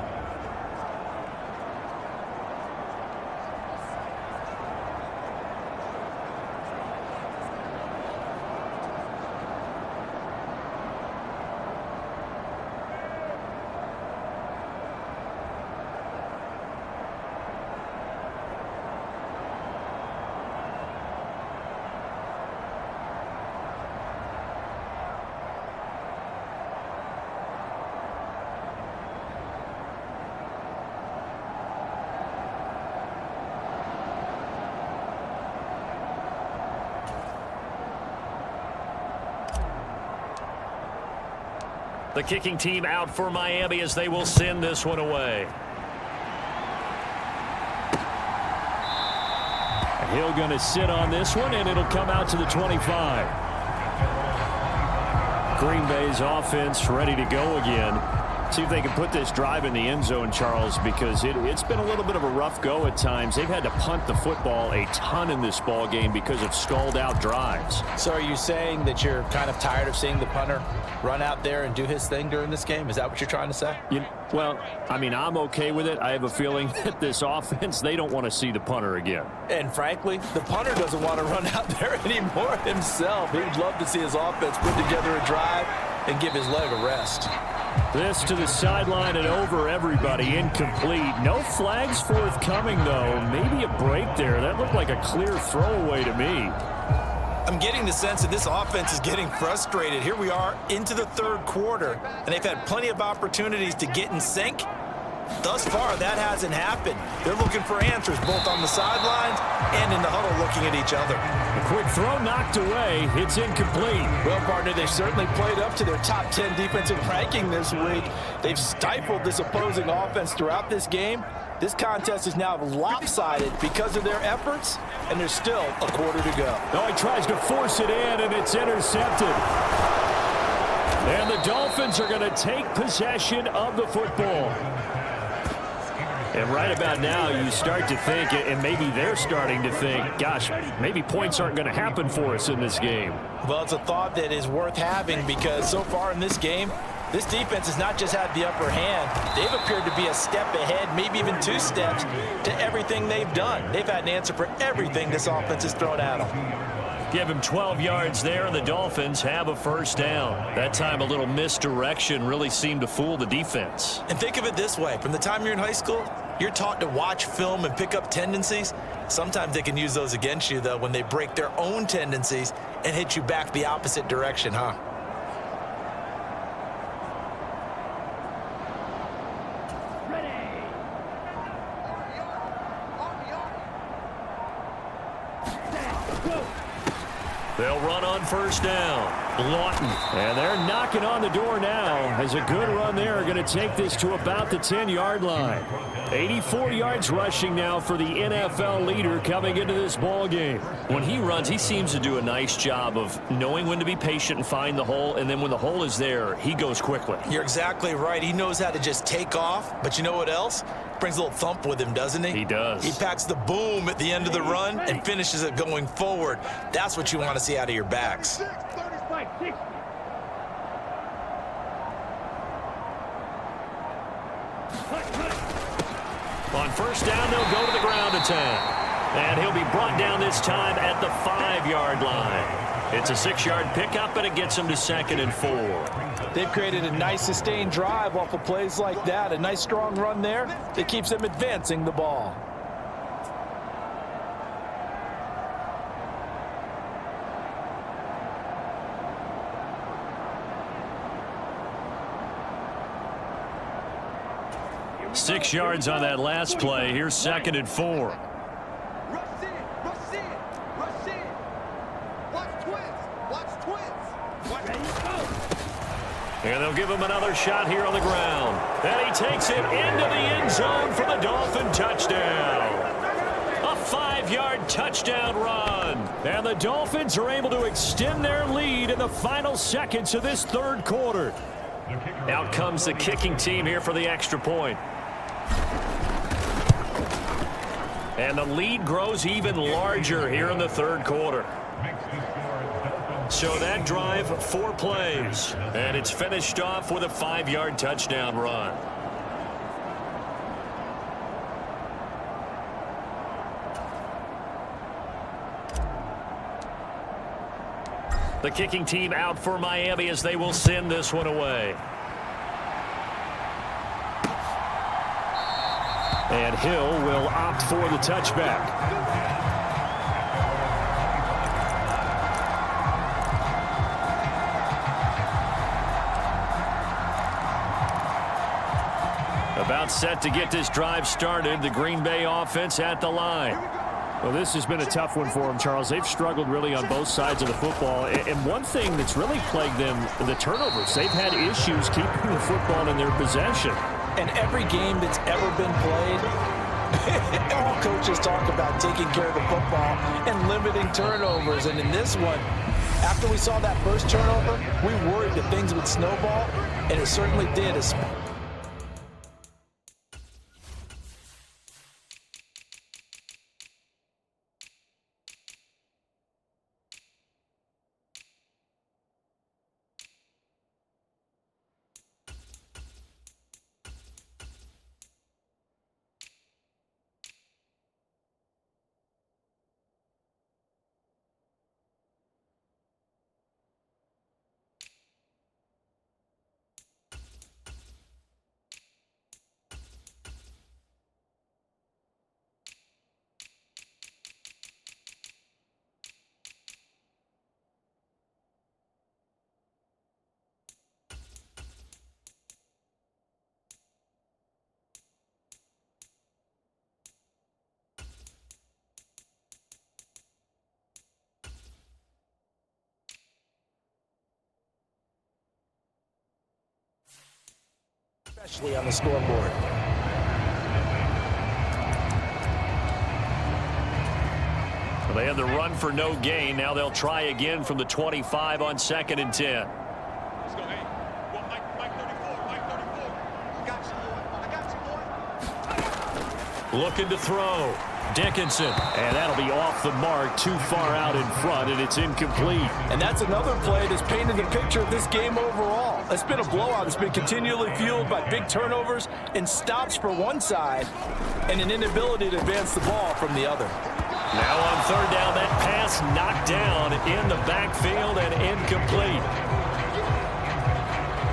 Speaker 2: The kicking team out for Miami as they will send this one away.
Speaker 4: Hill going to sit on this one, and it'll come out to the 25. Green Bay's offense ready to go again. See if they can put this drive in the end zone, Charles, because it's been a little bit of a rough go at times. They've had to punt the football a ton in this ball game because of stalled-out drives.
Speaker 3: So are you saying that you're kind of tired of seeing the punter run out there and do his thing during this game? Is that what you're trying to say?
Speaker 4: Well, I mean, I'm okay with it. I have a feeling that this offense, they don't want to see the punter again.
Speaker 3: And frankly, the punter doesn't want to run out there anymore himself. He'd love to see his offense put together a drive and give his leg a rest.
Speaker 4: This to the sideline and over everybody. Incomplete. No flags forthcoming, though. Maybe a break there. That looked like a clear throwaway to me.
Speaker 3: I'm getting the sense that this offense is getting frustrated. Here we are into the third quarter, and they've had plenty of opportunities to get in sync. Thus far, that hasn't happened. They're looking for answers both on the sidelines and in the huddle looking at each other.
Speaker 4: A quick throw knocked away. It's incomplete.
Speaker 3: Well, partner, they've certainly played up to their top 10 defensive ranking this week. They've stifled this opposing offense throughout this game. This contest is now lopsided because of their efforts, and there's still a quarter to go.
Speaker 4: Oh, he tries to force it in, and it's intercepted. And the Dolphins are going to take possession of the football. And right about now, you start to think, and maybe they're starting to think, gosh, maybe points aren't going to happen for us in this game.
Speaker 3: Well, it's a thought that is worth having because so far in this game, this defense has not just had the upper hand. They've appeared to be a step ahead, maybe even 2 steps, to everything they've done. They've had an answer for everything this offense has thrown at them.
Speaker 2: Give him 12 yards there, and the Dolphins have a first down. That time, a little misdirection really seemed to fool the defense.
Speaker 3: And think of it this way. From the time you're in high school, you're taught to watch film and pick up tendencies. Sometimes they can use those against you, though, when they break their own tendencies and hit you back the opposite direction, huh?
Speaker 2: They'll run on first down. Lawton.
Speaker 4: And they're knocking on the door now as a good run there. Going to take this to about the 10-yard line. 84 yards rushing now for the NFL leader coming into this ball game.
Speaker 2: When he runs, he seems to do a nice job of knowing when to be patient and find the hole, and then when the hole is there, he goes quickly.
Speaker 3: You're exactly right. He knows how to just take off, but you know what else? Brings a little thump with him, doesn't he?
Speaker 2: He does.
Speaker 3: He packs the boom at the end of the run and finishes it going forward. That's what you want to see out of your backs.
Speaker 5: 35, 60.
Speaker 2: On first down, they'll go to the ground attack. And he'll be brought down this time at the 5-yard line. It's a 6-yard pickup, and it gets him to 2nd and 4.
Speaker 3: They've created a nice sustained drive off of plays like that. A nice strong run there that keeps them advancing the ball.
Speaker 2: 6 yards on that last play. Here's 2nd and 4.
Speaker 7: Rush in, rush in, rush in. Watch twins, watch twins.
Speaker 5: Ready to go.
Speaker 2: And they'll give him another shot here on the ground. And he takes it into the end zone for the Dolphin touchdown. A 5-yard touchdown run.
Speaker 4: And the Dolphins are able to extend their lead in the final seconds of this third quarter.
Speaker 2: Out comes the kicking team here for the extra point. And the lead grows even larger here in the third quarter. So that drive, 4 plays. And it's finished off with a 5-yard touchdown run. The kicking team out for Miami as they will send this one away.
Speaker 4: And Hill will opt for the touchback.
Speaker 2: About set to get this drive started. The Green Bay offense at the line.
Speaker 4: Well, this has been a tough one for them, Charles. They've struggled really on both sides of the football. And one thing that's really plagued them, the turnovers. They've had issues keeping the football in their possession.
Speaker 3: And every game that's ever been played, all coaches talk about taking care of the football and limiting turnovers. And in this one, after we saw that first turnover, we worried that things would snowball, and it certainly did. Especially on the scoreboard.
Speaker 2: Well, they had the run for no gain. Now they'll try again from the 25 on 2nd and 10.
Speaker 7: Let's go, hey. Well, Mike 34, Mike 34. I got you, boy. I got you, boy.
Speaker 2: Looking to throw. Dickinson.
Speaker 4: And that'll be off the mark, too far out in front, and it's incomplete.
Speaker 3: And that's another play that's painted the picture of this game overall. It's been a blowout. It's been continually fueled by big turnovers and stops for one side and an inability to advance the ball from the other.
Speaker 2: Now on 3rd down, that pass knocked down in the backfield and incomplete.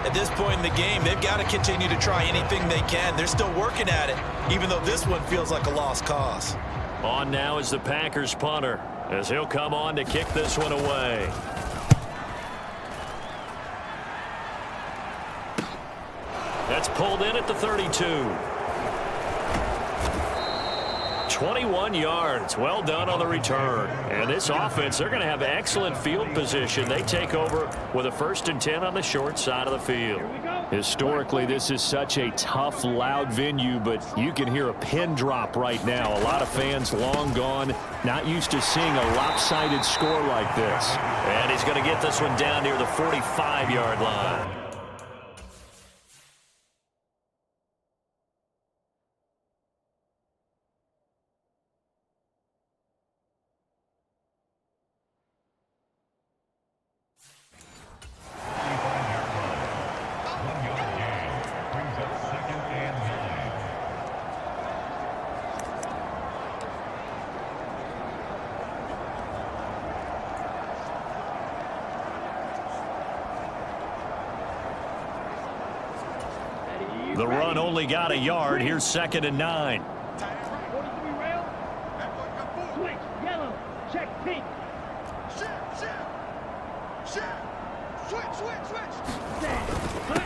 Speaker 3: At this point in the game, they've got to continue to try anything they can. They're still working at it, even though this one feels like a lost cause.
Speaker 2: On now is the Packers punter, as he'll come on to kick this one away. That's pulled in at the 32. 21 yards. Well done on the return. And this offense, they're going to have excellent field position. They take over with a 1st and 10 on the short side of the field.
Speaker 4: Historically, this is such a tough, loud venue, but you can hear a pin drop right now. A lot of fans long gone, not used to seeing a lopsided score like this.
Speaker 2: And he's going to get this one down near the 45-yard line. The run only got a yard. Here's 2nd and 9.
Speaker 5: 43 rail. Switch, yellow. Check, pink.
Speaker 7: Switch.
Speaker 5: Stand. Cut.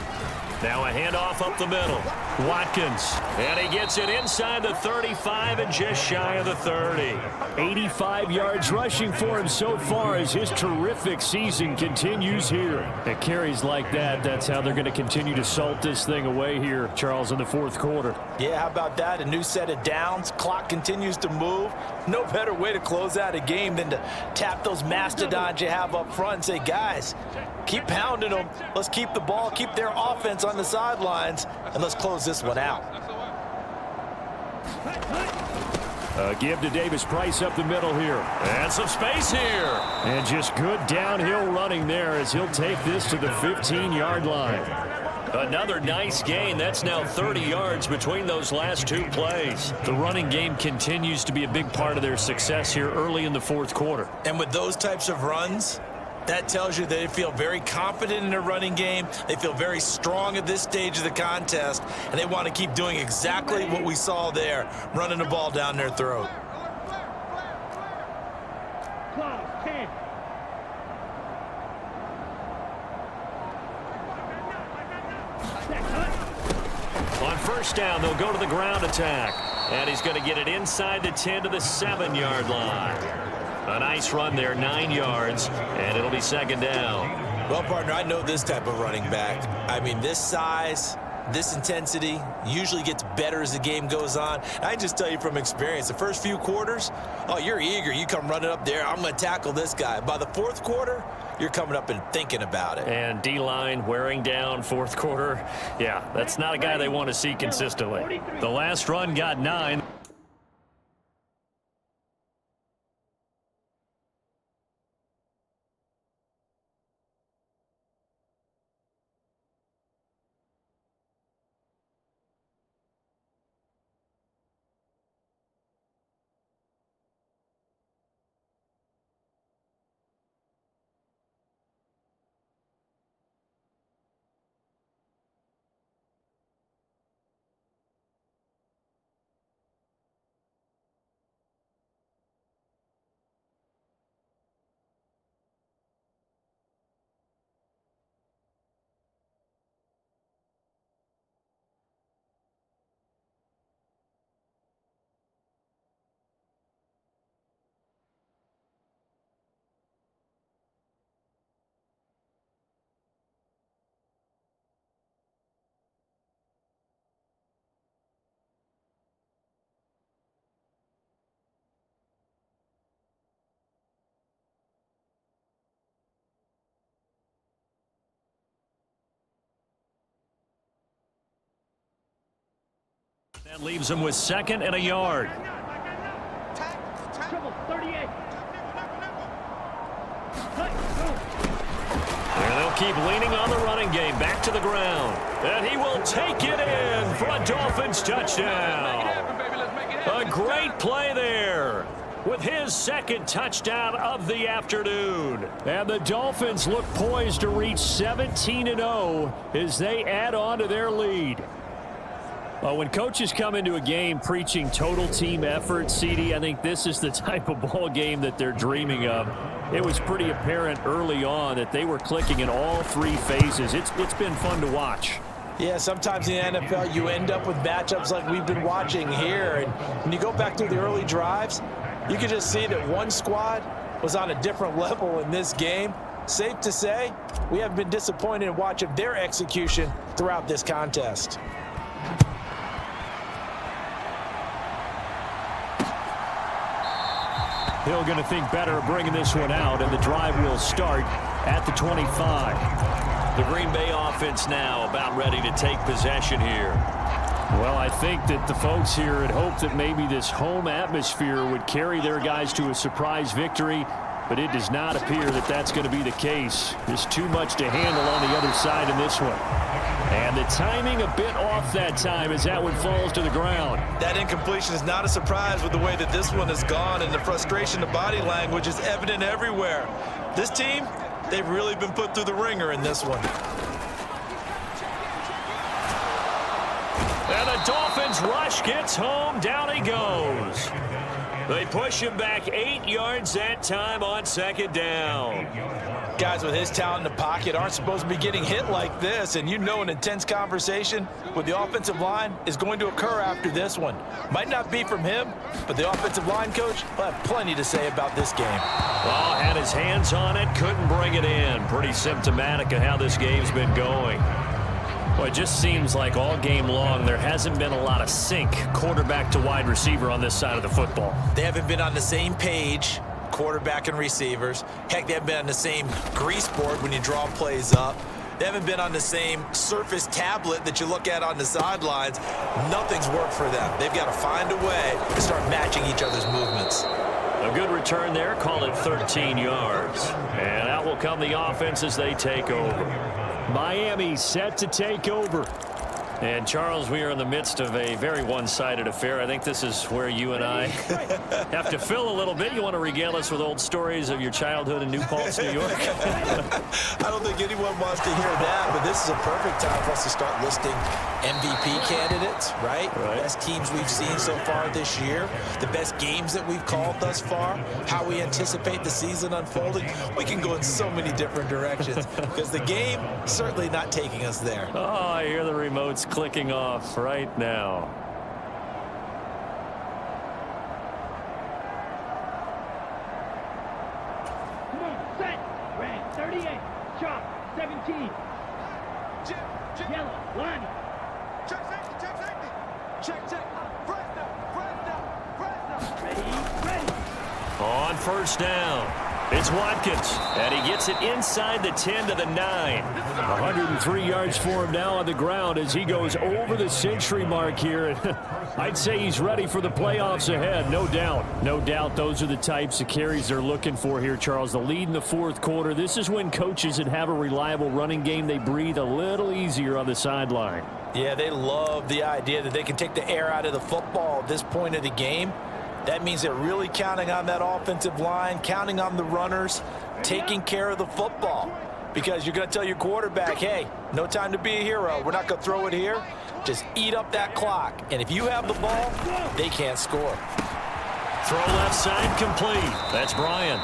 Speaker 2: Now a handoff up the middle. Watkins. And he gets it inside the 35 and just shy of the 30.
Speaker 4: 85 yards rushing for him so far as his terrific season continues here. And carries like that, that's how they're going to continue to salt this thing away here, Charles, in the fourth quarter.
Speaker 3: Yeah, how about that? A new set of downs. Clock continues to move. No better way to close out a game than to tap those mastodons you have up front and say, guys, keep pounding them. Let's keep the ball, keep their offense on the sidelines, and let's close this one out.
Speaker 4: Give to Davis Price up the middle here.
Speaker 2: And some space here.
Speaker 4: And just good downhill running there as he'll take this to the 15-yard line.
Speaker 2: Another nice gain. That's now 30 yards between those last two plays.
Speaker 4: The running game continues to be a big part of their success here early in the fourth quarter.
Speaker 3: And with those types of runs, that tells you they feel very confident in their running game. They feel very strong at this stage of the contest, and they want to keep doing exactly what we saw there, running the ball down their throat.
Speaker 5: Close, 10.
Speaker 2: On first down, they'll go to the ground attack. And he's going to get it inside the 10 to the 7-yard line. A nice run there, 9 yards, and it'll be second down.
Speaker 3: Well, partner, I know this type of running back. I mean, this size, this intensity usually gets better as the game goes on. I can just tell you from experience, the first few quarters, oh, you're eager. You come running up there, I'm going to tackle this guy. By the fourth quarter, you're coming up and thinking about it.
Speaker 2: And D-line wearing down fourth quarter. Yeah, that's not a guy they want to see consistently.
Speaker 4: The last run got 9. That leaves him with second and a yard.
Speaker 5: Triple, 38.
Speaker 2: And they'll keep leaning on the running game. Back to the ground. And he will take it in for a Dolphins touchdown. A great play there with his second touchdown of the afternoon.
Speaker 4: And the Dolphins look poised to reach 17-0 as they add on to their lead. When coaches come into a game preaching total team effort, CD, I think this is the type of ball game that they're dreaming of. It was pretty apparent early on that they were clicking in all three phases. It's been fun to watch.
Speaker 3: Yeah, sometimes in the NFL you end up with matchups like we've been watching here. And when you go back through the early drives, you can just see that one squad was on a different level in this game. Safe to say, we haven't been disappointed in watching their execution throughout this contest.
Speaker 4: Hill going to think better of bringing this one out, and the drive will start at the 25.
Speaker 2: The Green Bay offense now about ready to take possession here.
Speaker 4: Well, I think that the folks here had hoped that maybe this home atmosphere would carry their guys to a surprise victory, but it does not appear that that's going to be the case. There's too much to handle on the other side in this one. And the timing a bit off that time as that one falls to the ground.
Speaker 3: That incompletion is not a surprise with the way that this one has gone, and the frustration, the body language is evident everywhere. This team, they've really been put through the ringer in this one.
Speaker 2: And the Dolphins rush gets home. Down he goes. They push him back 8 yards that time on second down.
Speaker 3: Guys with his talent in the pocket aren't supposed to be getting hit like this, and you know an intense conversation with the offensive line is going to occur after this one. Might not be from him, but the offensive line coach will have plenty to say about this game.
Speaker 2: Well, had his hands on it, couldn't bring it in. Pretty symptomatic of how this game's been going. Well, it just seems like all game long there hasn't been a lot of sync quarterback to wide receiver on this side of the football.
Speaker 3: They haven't been on the same page, quarterback and receivers. Heck, they haven't been on the same grease board when you draw plays up. They haven't been on the same Surface tablet that you look at on the sidelines. Nothing's worked for them. They've got to find a way to start matching each other's movements.
Speaker 2: A good return there, call it 13 yards. And out will come the offense as they take over.
Speaker 4: Miami set to take over.
Speaker 2: And, Charles, we are in the midst of a very one-sided affair. I think this is where you and I have to fill a little bit. You want to regale us with old stories of your childhood in New Paltz, New York?
Speaker 3: I don't think anyone wants to hear that, but this is a perfect time for us to start listing MVP candidates, right? Best teams we've seen so far this year, the best games that we've called thus far, how we anticipate the season unfolding. We can go in so many different directions because the game certainly not taking us there.
Speaker 2: Oh, I hear the remotes clicking off right now.
Speaker 5: Come on, set. Red, 38. Chop, 17. Yellow, line.
Speaker 7: Check safety. Check. Fresno.
Speaker 5: Ready, ready.
Speaker 2: On first down, it's Watkins, and he gets it inside the 10 to the 9.
Speaker 4: 103 yards for him now on the ground as he goes over the century mark here. I'd say he's ready for the playoffs ahead, no doubt. No doubt those are the types of carries they're looking for here, Charles. The lead in the fourth quarter. This is when coaches that have a reliable running game, they breathe a little easier on the sideline.
Speaker 3: Yeah, they love the idea that they can take the air out of the football at this point of the game. That means they're really counting on that offensive line, counting on the runners, taking care of the football. Because you're going to tell your quarterback, hey, no time to be a hero. We're not going to throw it here. Just eat up that clock. And if you have the ball, they can't score.
Speaker 2: Throw left side complete. That's Brian.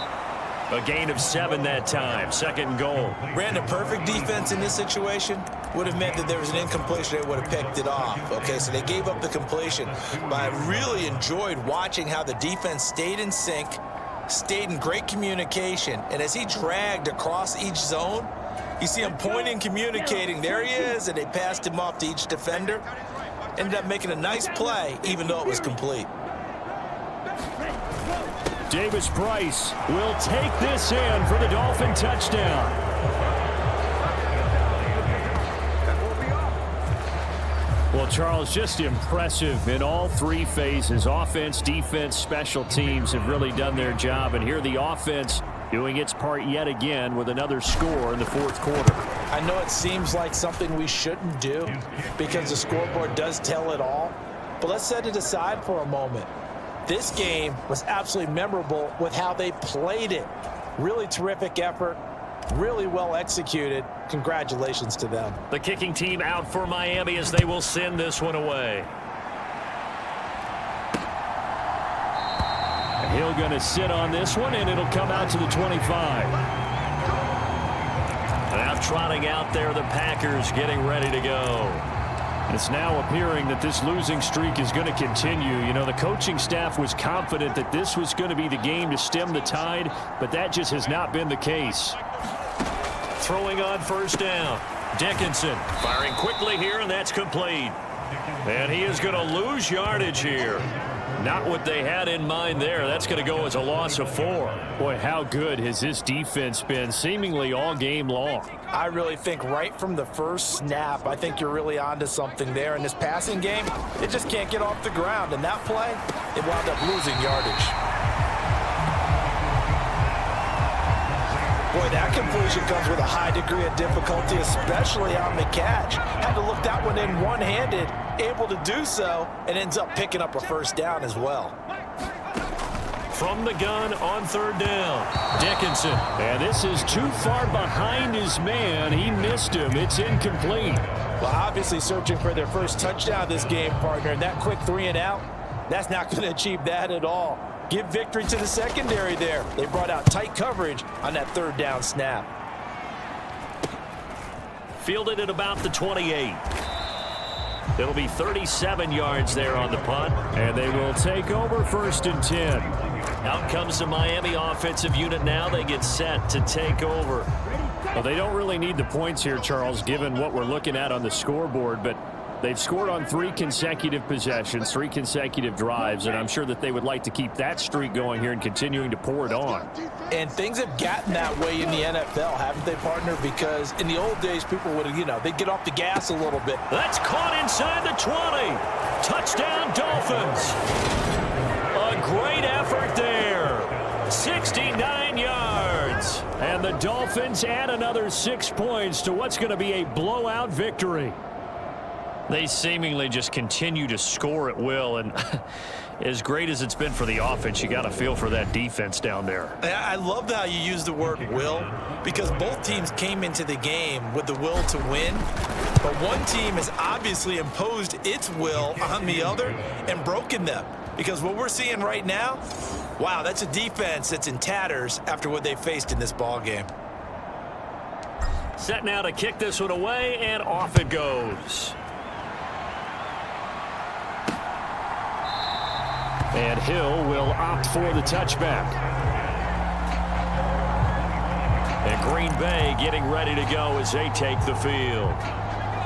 Speaker 2: A gain of 7 that time. Second and goal.
Speaker 3: Ran a perfect defense in this situation. Would have meant that there was an incompletion. They would have picked it off. Okay, so they gave up the completion. But I really enjoyed watching how the defense stayed in sync, stayed in great communication. And as he dragged across each zone, you see him pointing, communicating. There he is, and they passed him off to each defender. Ended up making a nice play, even though it was complete.
Speaker 4: Davis Price will take this in for the Dolphin touchdown. Well, Charles, just impressive in all three phases. Offense, defense, special teams have really done their job. And here the offense doing its part yet again with another score in the fourth quarter.
Speaker 3: I know it seems like something we shouldn't do because the scoreboard does tell it all. But let's set it aside for a moment. This game was absolutely memorable with how they played it. Really terrific effort, really well executed. Congratulations to them.
Speaker 2: The kicking team out for Miami as they will send this one away.
Speaker 4: Hill going to sit on this one, and it'll come out to the 25.
Speaker 2: Now trotting out there, the Packers getting ready to go.
Speaker 4: It's now appearing that this losing streak is going to continue. You know, the coaching staff was confident that this was going to be the game to stem the tide, but that just has not been the case.
Speaker 2: Throwing on first down. Dickinson firing quickly here, and that's complete. And he is going to lose yardage here. Not what they had in mind there. That's going to go as a loss of 4.
Speaker 4: Boy, how good has this defense been seemingly all game long?
Speaker 3: I really think right from the first snap, I think you're really onto something there. In this passing game, it just can't get off the ground. And that play, it wound up losing yardage. Boy, that completion comes with a high degree of difficulty, especially on the catch. Had to look that one in one-handed, able to do so, and ends up picking up a first down as well.
Speaker 2: From the gun on third down, Dickinson.
Speaker 4: And this is too far behind his man. He missed him. It's incomplete.
Speaker 3: Well, obviously searching for their first touchdown this game, partner. And that quick 3 and out, that's not going to achieve that at all. Give victory to the secondary there. They brought out tight coverage on that third down snap.
Speaker 2: Fielded at about the 28. It'll be 37 yards there on the punt.
Speaker 4: And they will take over 1st and 10.
Speaker 2: Out comes the Miami offensive unit now. They get set to take over.
Speaker 4: Well, they don't really need the points here, Charles, given what we're looking at on the scoreboard, but they've scored on 3 consecutive possessions, 3 consecutive drives, and I'm sure that they would like to keep that streak going here and continuing to pour it on.
Speaker 3: And things have gotten that way in the NFL, haven't they, partner? Because in the old days, people would, they'd get off the gas a little bit.
Speaker 2: That's caught inside the 20. Touchdown, Dolphins. A great effort there. 69 yards.
Speaker 4: And the Dolphins add another 6 points to what's going to be a blowout victory.
Speaker 2: They seemingly just continue to score at will, and as great as it's been for the offense, you got to feel for that defense down there.
Speaker 3: I love how you use the word will, because both teams came into the game with the will to win, but one team has obviously imposed its will on the other and broken them. Because what we're seeing right now, wow, that's a defense that's in tatters after what they faced in this ball game.
Speaker 2: Set now to kick this one away, and off it goes.
Speaker 4: And Hill will opt for the touchback.
Speaker 2: And Green Bay getting ready to go as they take the field.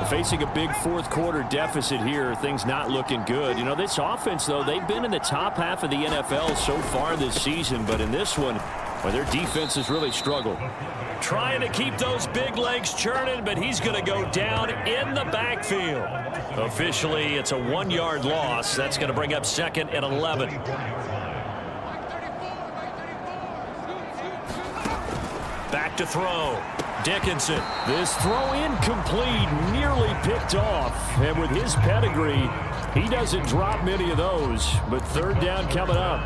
Speaker 4: Facing a big 4th quarter deficit here, things not looking good. This offense, though, they've been in the top half of the NFL so far this season, but in this one, well, their defense has really struggled.
Speaker 2: Trying to keep those big legs churning, but he's going to go down in the backfield. Officially, it's a 1-yard loss. That's going to bring up 2nd and 11. Back to throw. Dickinson.
Speaker 4: This throw incomplete, nearly picked off. And with his pedigree, he doesn't drop many of those. But 3rd down coming up.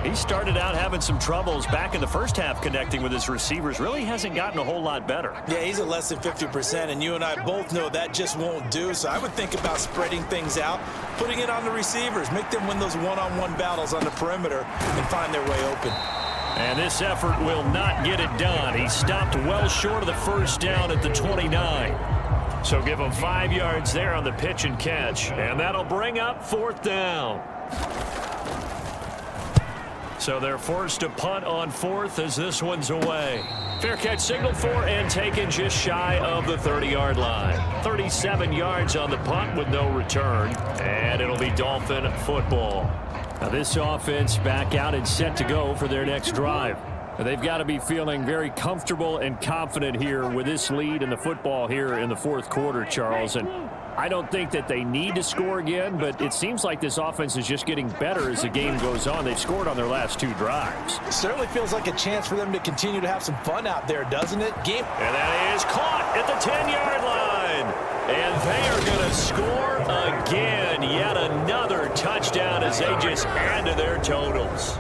Speaker 2: He started out having some troubles back in the first half connecting with his receivers. Really hasn't gotten a whole lot better.
Speaker 3: Yeah, he's at less than 50%, and you and I both know that just won't do. So I would think about spreading things out, putting it on the receivers, make them win those one-on-one battles on the perimeter and find their way open.
Speaker 2: And this effort will not get it done. He stopped well short of the 1st down at the 29. So give him 5 yards there on the pitch and catch, and that'll bring up 4th down. So they're forced to punt on 4th as this one's away. Fair catch signaled for and taken just shy of the 30-yard line. 37 yards on the punt with no return, and it'll be Dolphin football.
Speaker 4: Now this offense back out and set to go for their next drive. They've got to be feeling very comfortable and confident here with this lead in the football here in the 4th quarter, Charles. And I don't think that they need to score again, but it seems like this offense is just getting better as the game goes on. They've scored on their last 2 drives.
Speaker 3: It certainly feels like a chance for them to continue to have some fun out there, doesn't it?
Speaker 2: And that is caught at the 10-yard line. And they are going to score again. Yet another touchdown as they just add to their totals.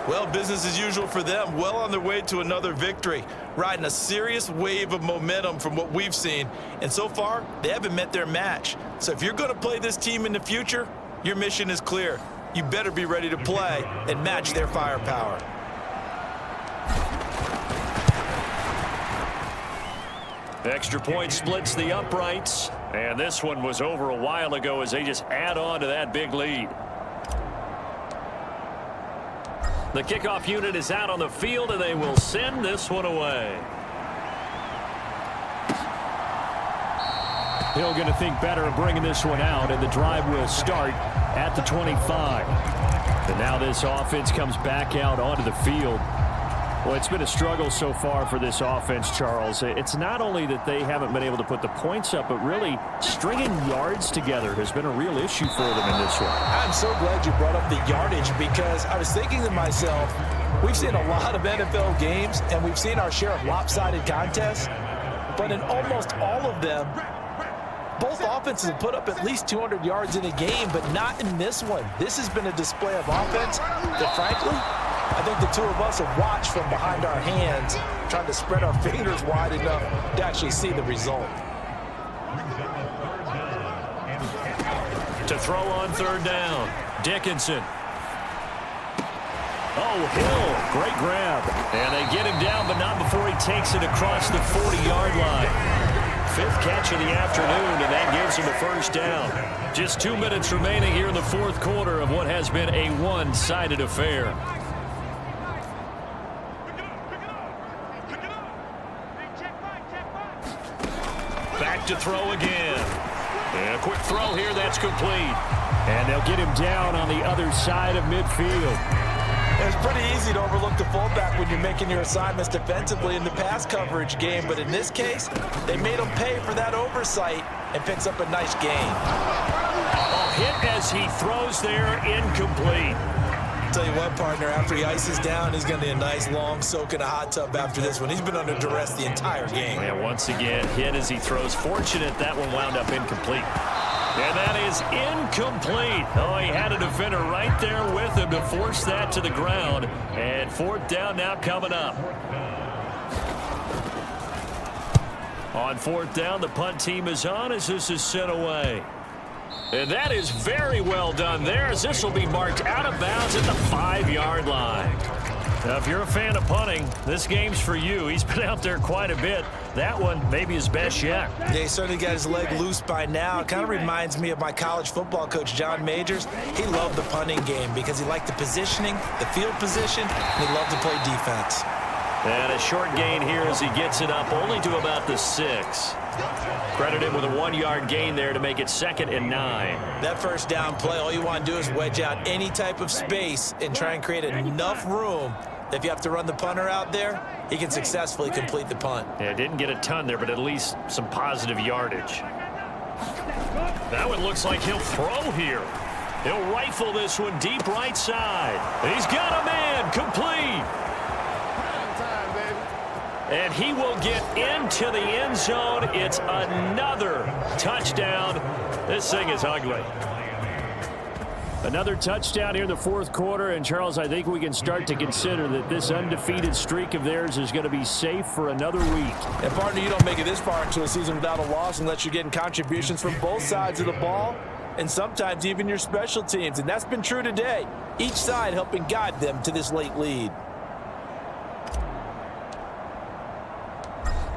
Speaker 3: Well, business as usual for them. Well on their way to another victory. Riding a serious wave of momentum from what we've seen. And so far, they haven't met their match. So if you're going to play this team in the future, your mission is clear. You better be ready to play and match their firepower.
Speaker 2: Extra point splits the uprights. And this one was over a while ago as they just add on to that big lead. The kickoff unit is out on the field, and they will send this one away.
Speaker 4: Hill going to think better of bringing this one out, and the drive will start at the 25. And now this offense comes back out onto the field. Well, it's been a struggle so far for this offense, Charles. It's not only that they haven't been able to put the points up, but really stringing yards together has been a real issue for them in this one.
Speaker 3: I'm so glad you brought up the yardage, because I was thinking to myself, we've seen a lot of NFL games, and we've seen our share of lopsided contests, but in almost all of them, both offenses have put up at least 200 yards in a game, but not in this one. This has been a display of offense that, frankly, I think the two of us have watched from behind our hands, trying to spread our fingers wide enough to actually see the result.
Speaker 2: To throw on 3rd down, Dickinson. Oh, Hill, great grab. And they get him down, but not before he takes it across the 40-yard line. fifth catch of the afternoon, and that gives him a first down. Just 2 minutes remaining here in the fourth quarter of what has been a one-sided affair. Back to throw again. And a quick throw here, that's complete.
Speaker 4: And they'll get him down on the other side of midfield.
Speaker 3: It's pretty easy to overlook the fullback when you're making your assignments defensively in the pass coverage game, but in this case, they made him pay for that oversight and picks up a nice gain.
Speaker 2: A hit as he throws there, incomplete.
Speaker 3: Tell you what, partner, after he ices down, he's going to need a nice long soak in a hot tub after this one. He's been under duress the entire game.
Speaker 2: And once again, hit as he throws. Fortunate that one wound up incomplete. And that is incomplete. Oh, he had a defender right there with him to force that to the ground. And fourth down now coming up. On fourth down, the punt team is on as this is sent away. And that is very well done there, as this will be marked out of bounds at the 5-yard line. Now, if you're a fan of punting, this game's for you. He's been out there quite a bit. That one maybe his best yet.
Speaker 3: Yeah, he certainly got his leg loose by now. It kind of reminds me of my college football coach, John Majors. He loved the punting game because he liked the positioning, the field position, and he loved to play defense.
Speaker 2: And a short gain here as he gets it up only to about the 6. Credit him with a 1-yard gain there to make it 2nd and 9.
Speaker 3: That first down play, all you want to do is wedge out any type of space and try and create enough room that if you have to run the punter out there, he can successfully complete the punt.
Speaker 2: Yeah, didn't get a ton there, but at least some positive yardage. That one looks like he'll throw here. He'll rifle this one deep right side. He's got a man, complete. And he will get into the end zone. It's another touchdown. This thing is ugly.
Speaker 4: Another touchdown here in the fourth quarter. And, Charles, I think we can start to consider that this undefeated streak of theirs is going to be safe for another week.
Speaker 3: And, partner, you don't make it this far into a season without a loss unless you're getting contributions from both sides of the ball and sometimes even your special teams. And that's been true today. Each side helping guide them to this late lead.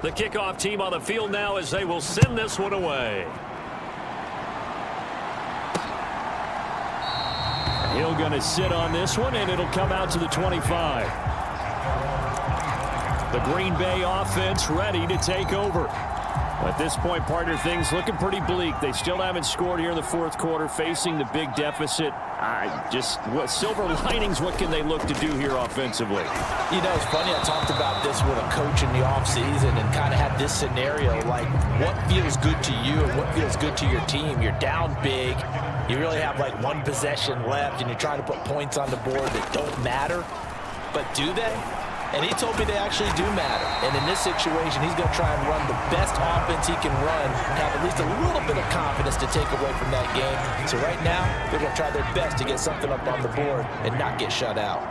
Speaker 2: The kickoff team on the field now as they will send this one away.
Speaker 4: He'll going to sit on this one, and it'll come out to the 25. The Green Bay offense ready to take over. At this point, partner, things looking pretty bleak. They still haven't scored here in the fourth quarter, facing the big deficit. What silver linings, what can they look to do here offensively?
Speaker 3: You know, it's funny, I talked about this with a coach in the offseason and kind of had this scenario, like what feels good to you and what feels good to your team. You're down big. You really have like one possession left, and you're trying to put points on the board that don't matter. But do they? And he told me they actually do matter. And in this situation, he's going to try and run the best offense he can run and have at least a little bit of confidence to take away from that game. So right now, they're going to try their best to get something up on the board and not get shut out.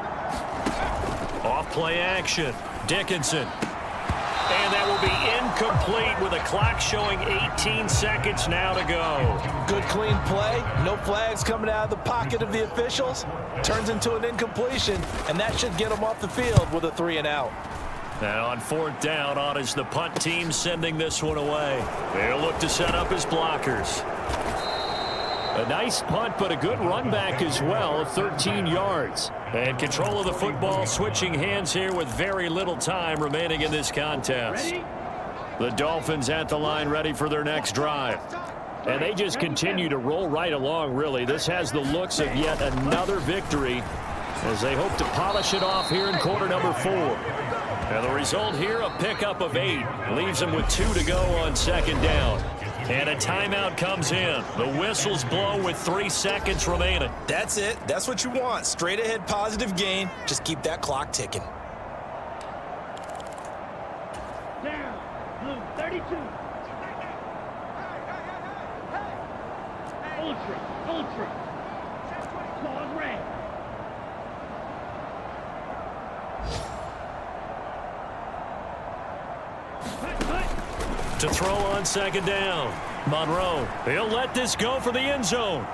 Speaker 2: Off play action. Dickinson. And that will be incomplete with a clock showing 18 seconds now to go.
Speaker 3: Good clean play. No flags coming out of the pocket of the officials. Turns into an incompletion, and that should get them off the field with a 3-and-out.
Speaker 2: And on fourth down, on is the punt team sending this one away. They'll look to set up his blockers.
Speaker 4: A nice punt, but a good run back as well, 13 yards.
Speaker 2: And control of the football, switching hands here with very little time remaining in this contest.
Speaker 4: The Dolphins at the line ready for their next drive. And they just continue to roll right along, really. This has the looks of yet another victory as they hope to polish it off here in quarter number 4.
Speaker 2: And the result here, a pickup of 8. Leaves them with 2 to go on second down. And a timeout comes in. The whistles blow with 3 seconds remaining.
Speaker 3: That's it. That's what you want. Straight ahead positive gain. Just keep that clock ticking.
Speaker 5: Down. Blue 32. Ultra. Claws red.
Speaker 2: To throw on second down. Monroe, he'll let this go for the end zone.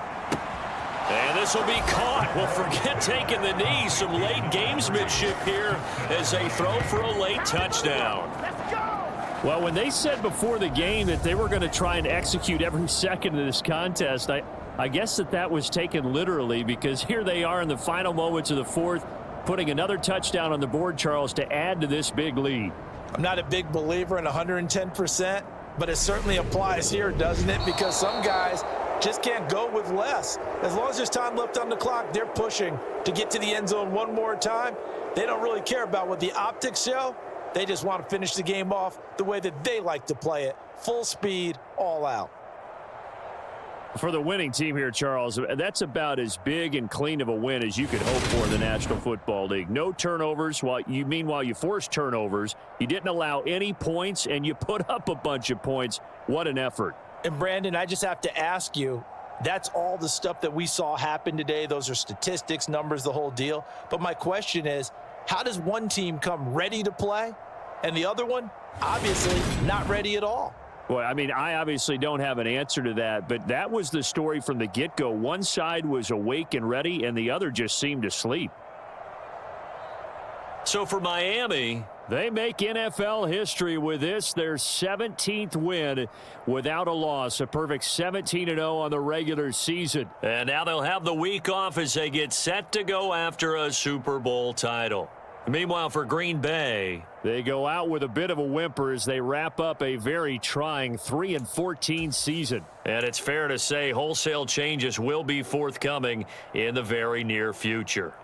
Speaker 2: And this will be caught. Well, forget taking the knee. Some late gamesmanship here as they throw for a late touchdown.
Speaker 5: Let's go.
Speaker 4: Well, when they said before the game that they were going to try and execute every second of this contest, I guess that was taken literally, because here they are in the final moments of the fourth, putting another touchdown on the board, Charles, to add to this big lead.
Speaker 3: I'm not a big believer in 110%, but it certainly applies here, doesn't it? Because some guys just can't go with less. As long as there's time left on the clock, they're pushing to get to the end zone one more time. They don't really care about what the optics show. They just want to finish the game off the way that they like to play it. Full speed, all out.
Speaker 4: For the winning team here, Charles, that's about as big and clean of a win as you could hope for in the National Football League. No turnovers. Meanwhile, you forced turnovers. You didn't allow any points, and you put up a bunch of points. What an effort.
Speaker 3: And, Brandon, I just have to ask you, that's all the stuff that we saw happen today. Those are statistics, numbers, the whole deal. But my question is, how does one team come ready to play and the other one, obviously, not ready at all?
Speaker 4: Boy, I mean, I obviously don't have an answer to that, but that was the story from the get-go. One side was awake and ready, and the other just seemed asleep.
Speaker 2: So for Miami,
Speaker 4: they make NFL history with this, their 17th win without a loss, a perfect 17-0 on the regular season.
Speaker 2: And now they'll have the week off as they get set to go after a Super Bowl title. Meanwhile, for Green Bay,
Speaker 4: they go out with a bit of a whimper as they wrap up a very trying 3-14 season.
Speaker 2: And it's fair to say wholesale changes will be forthcoming in the very near future.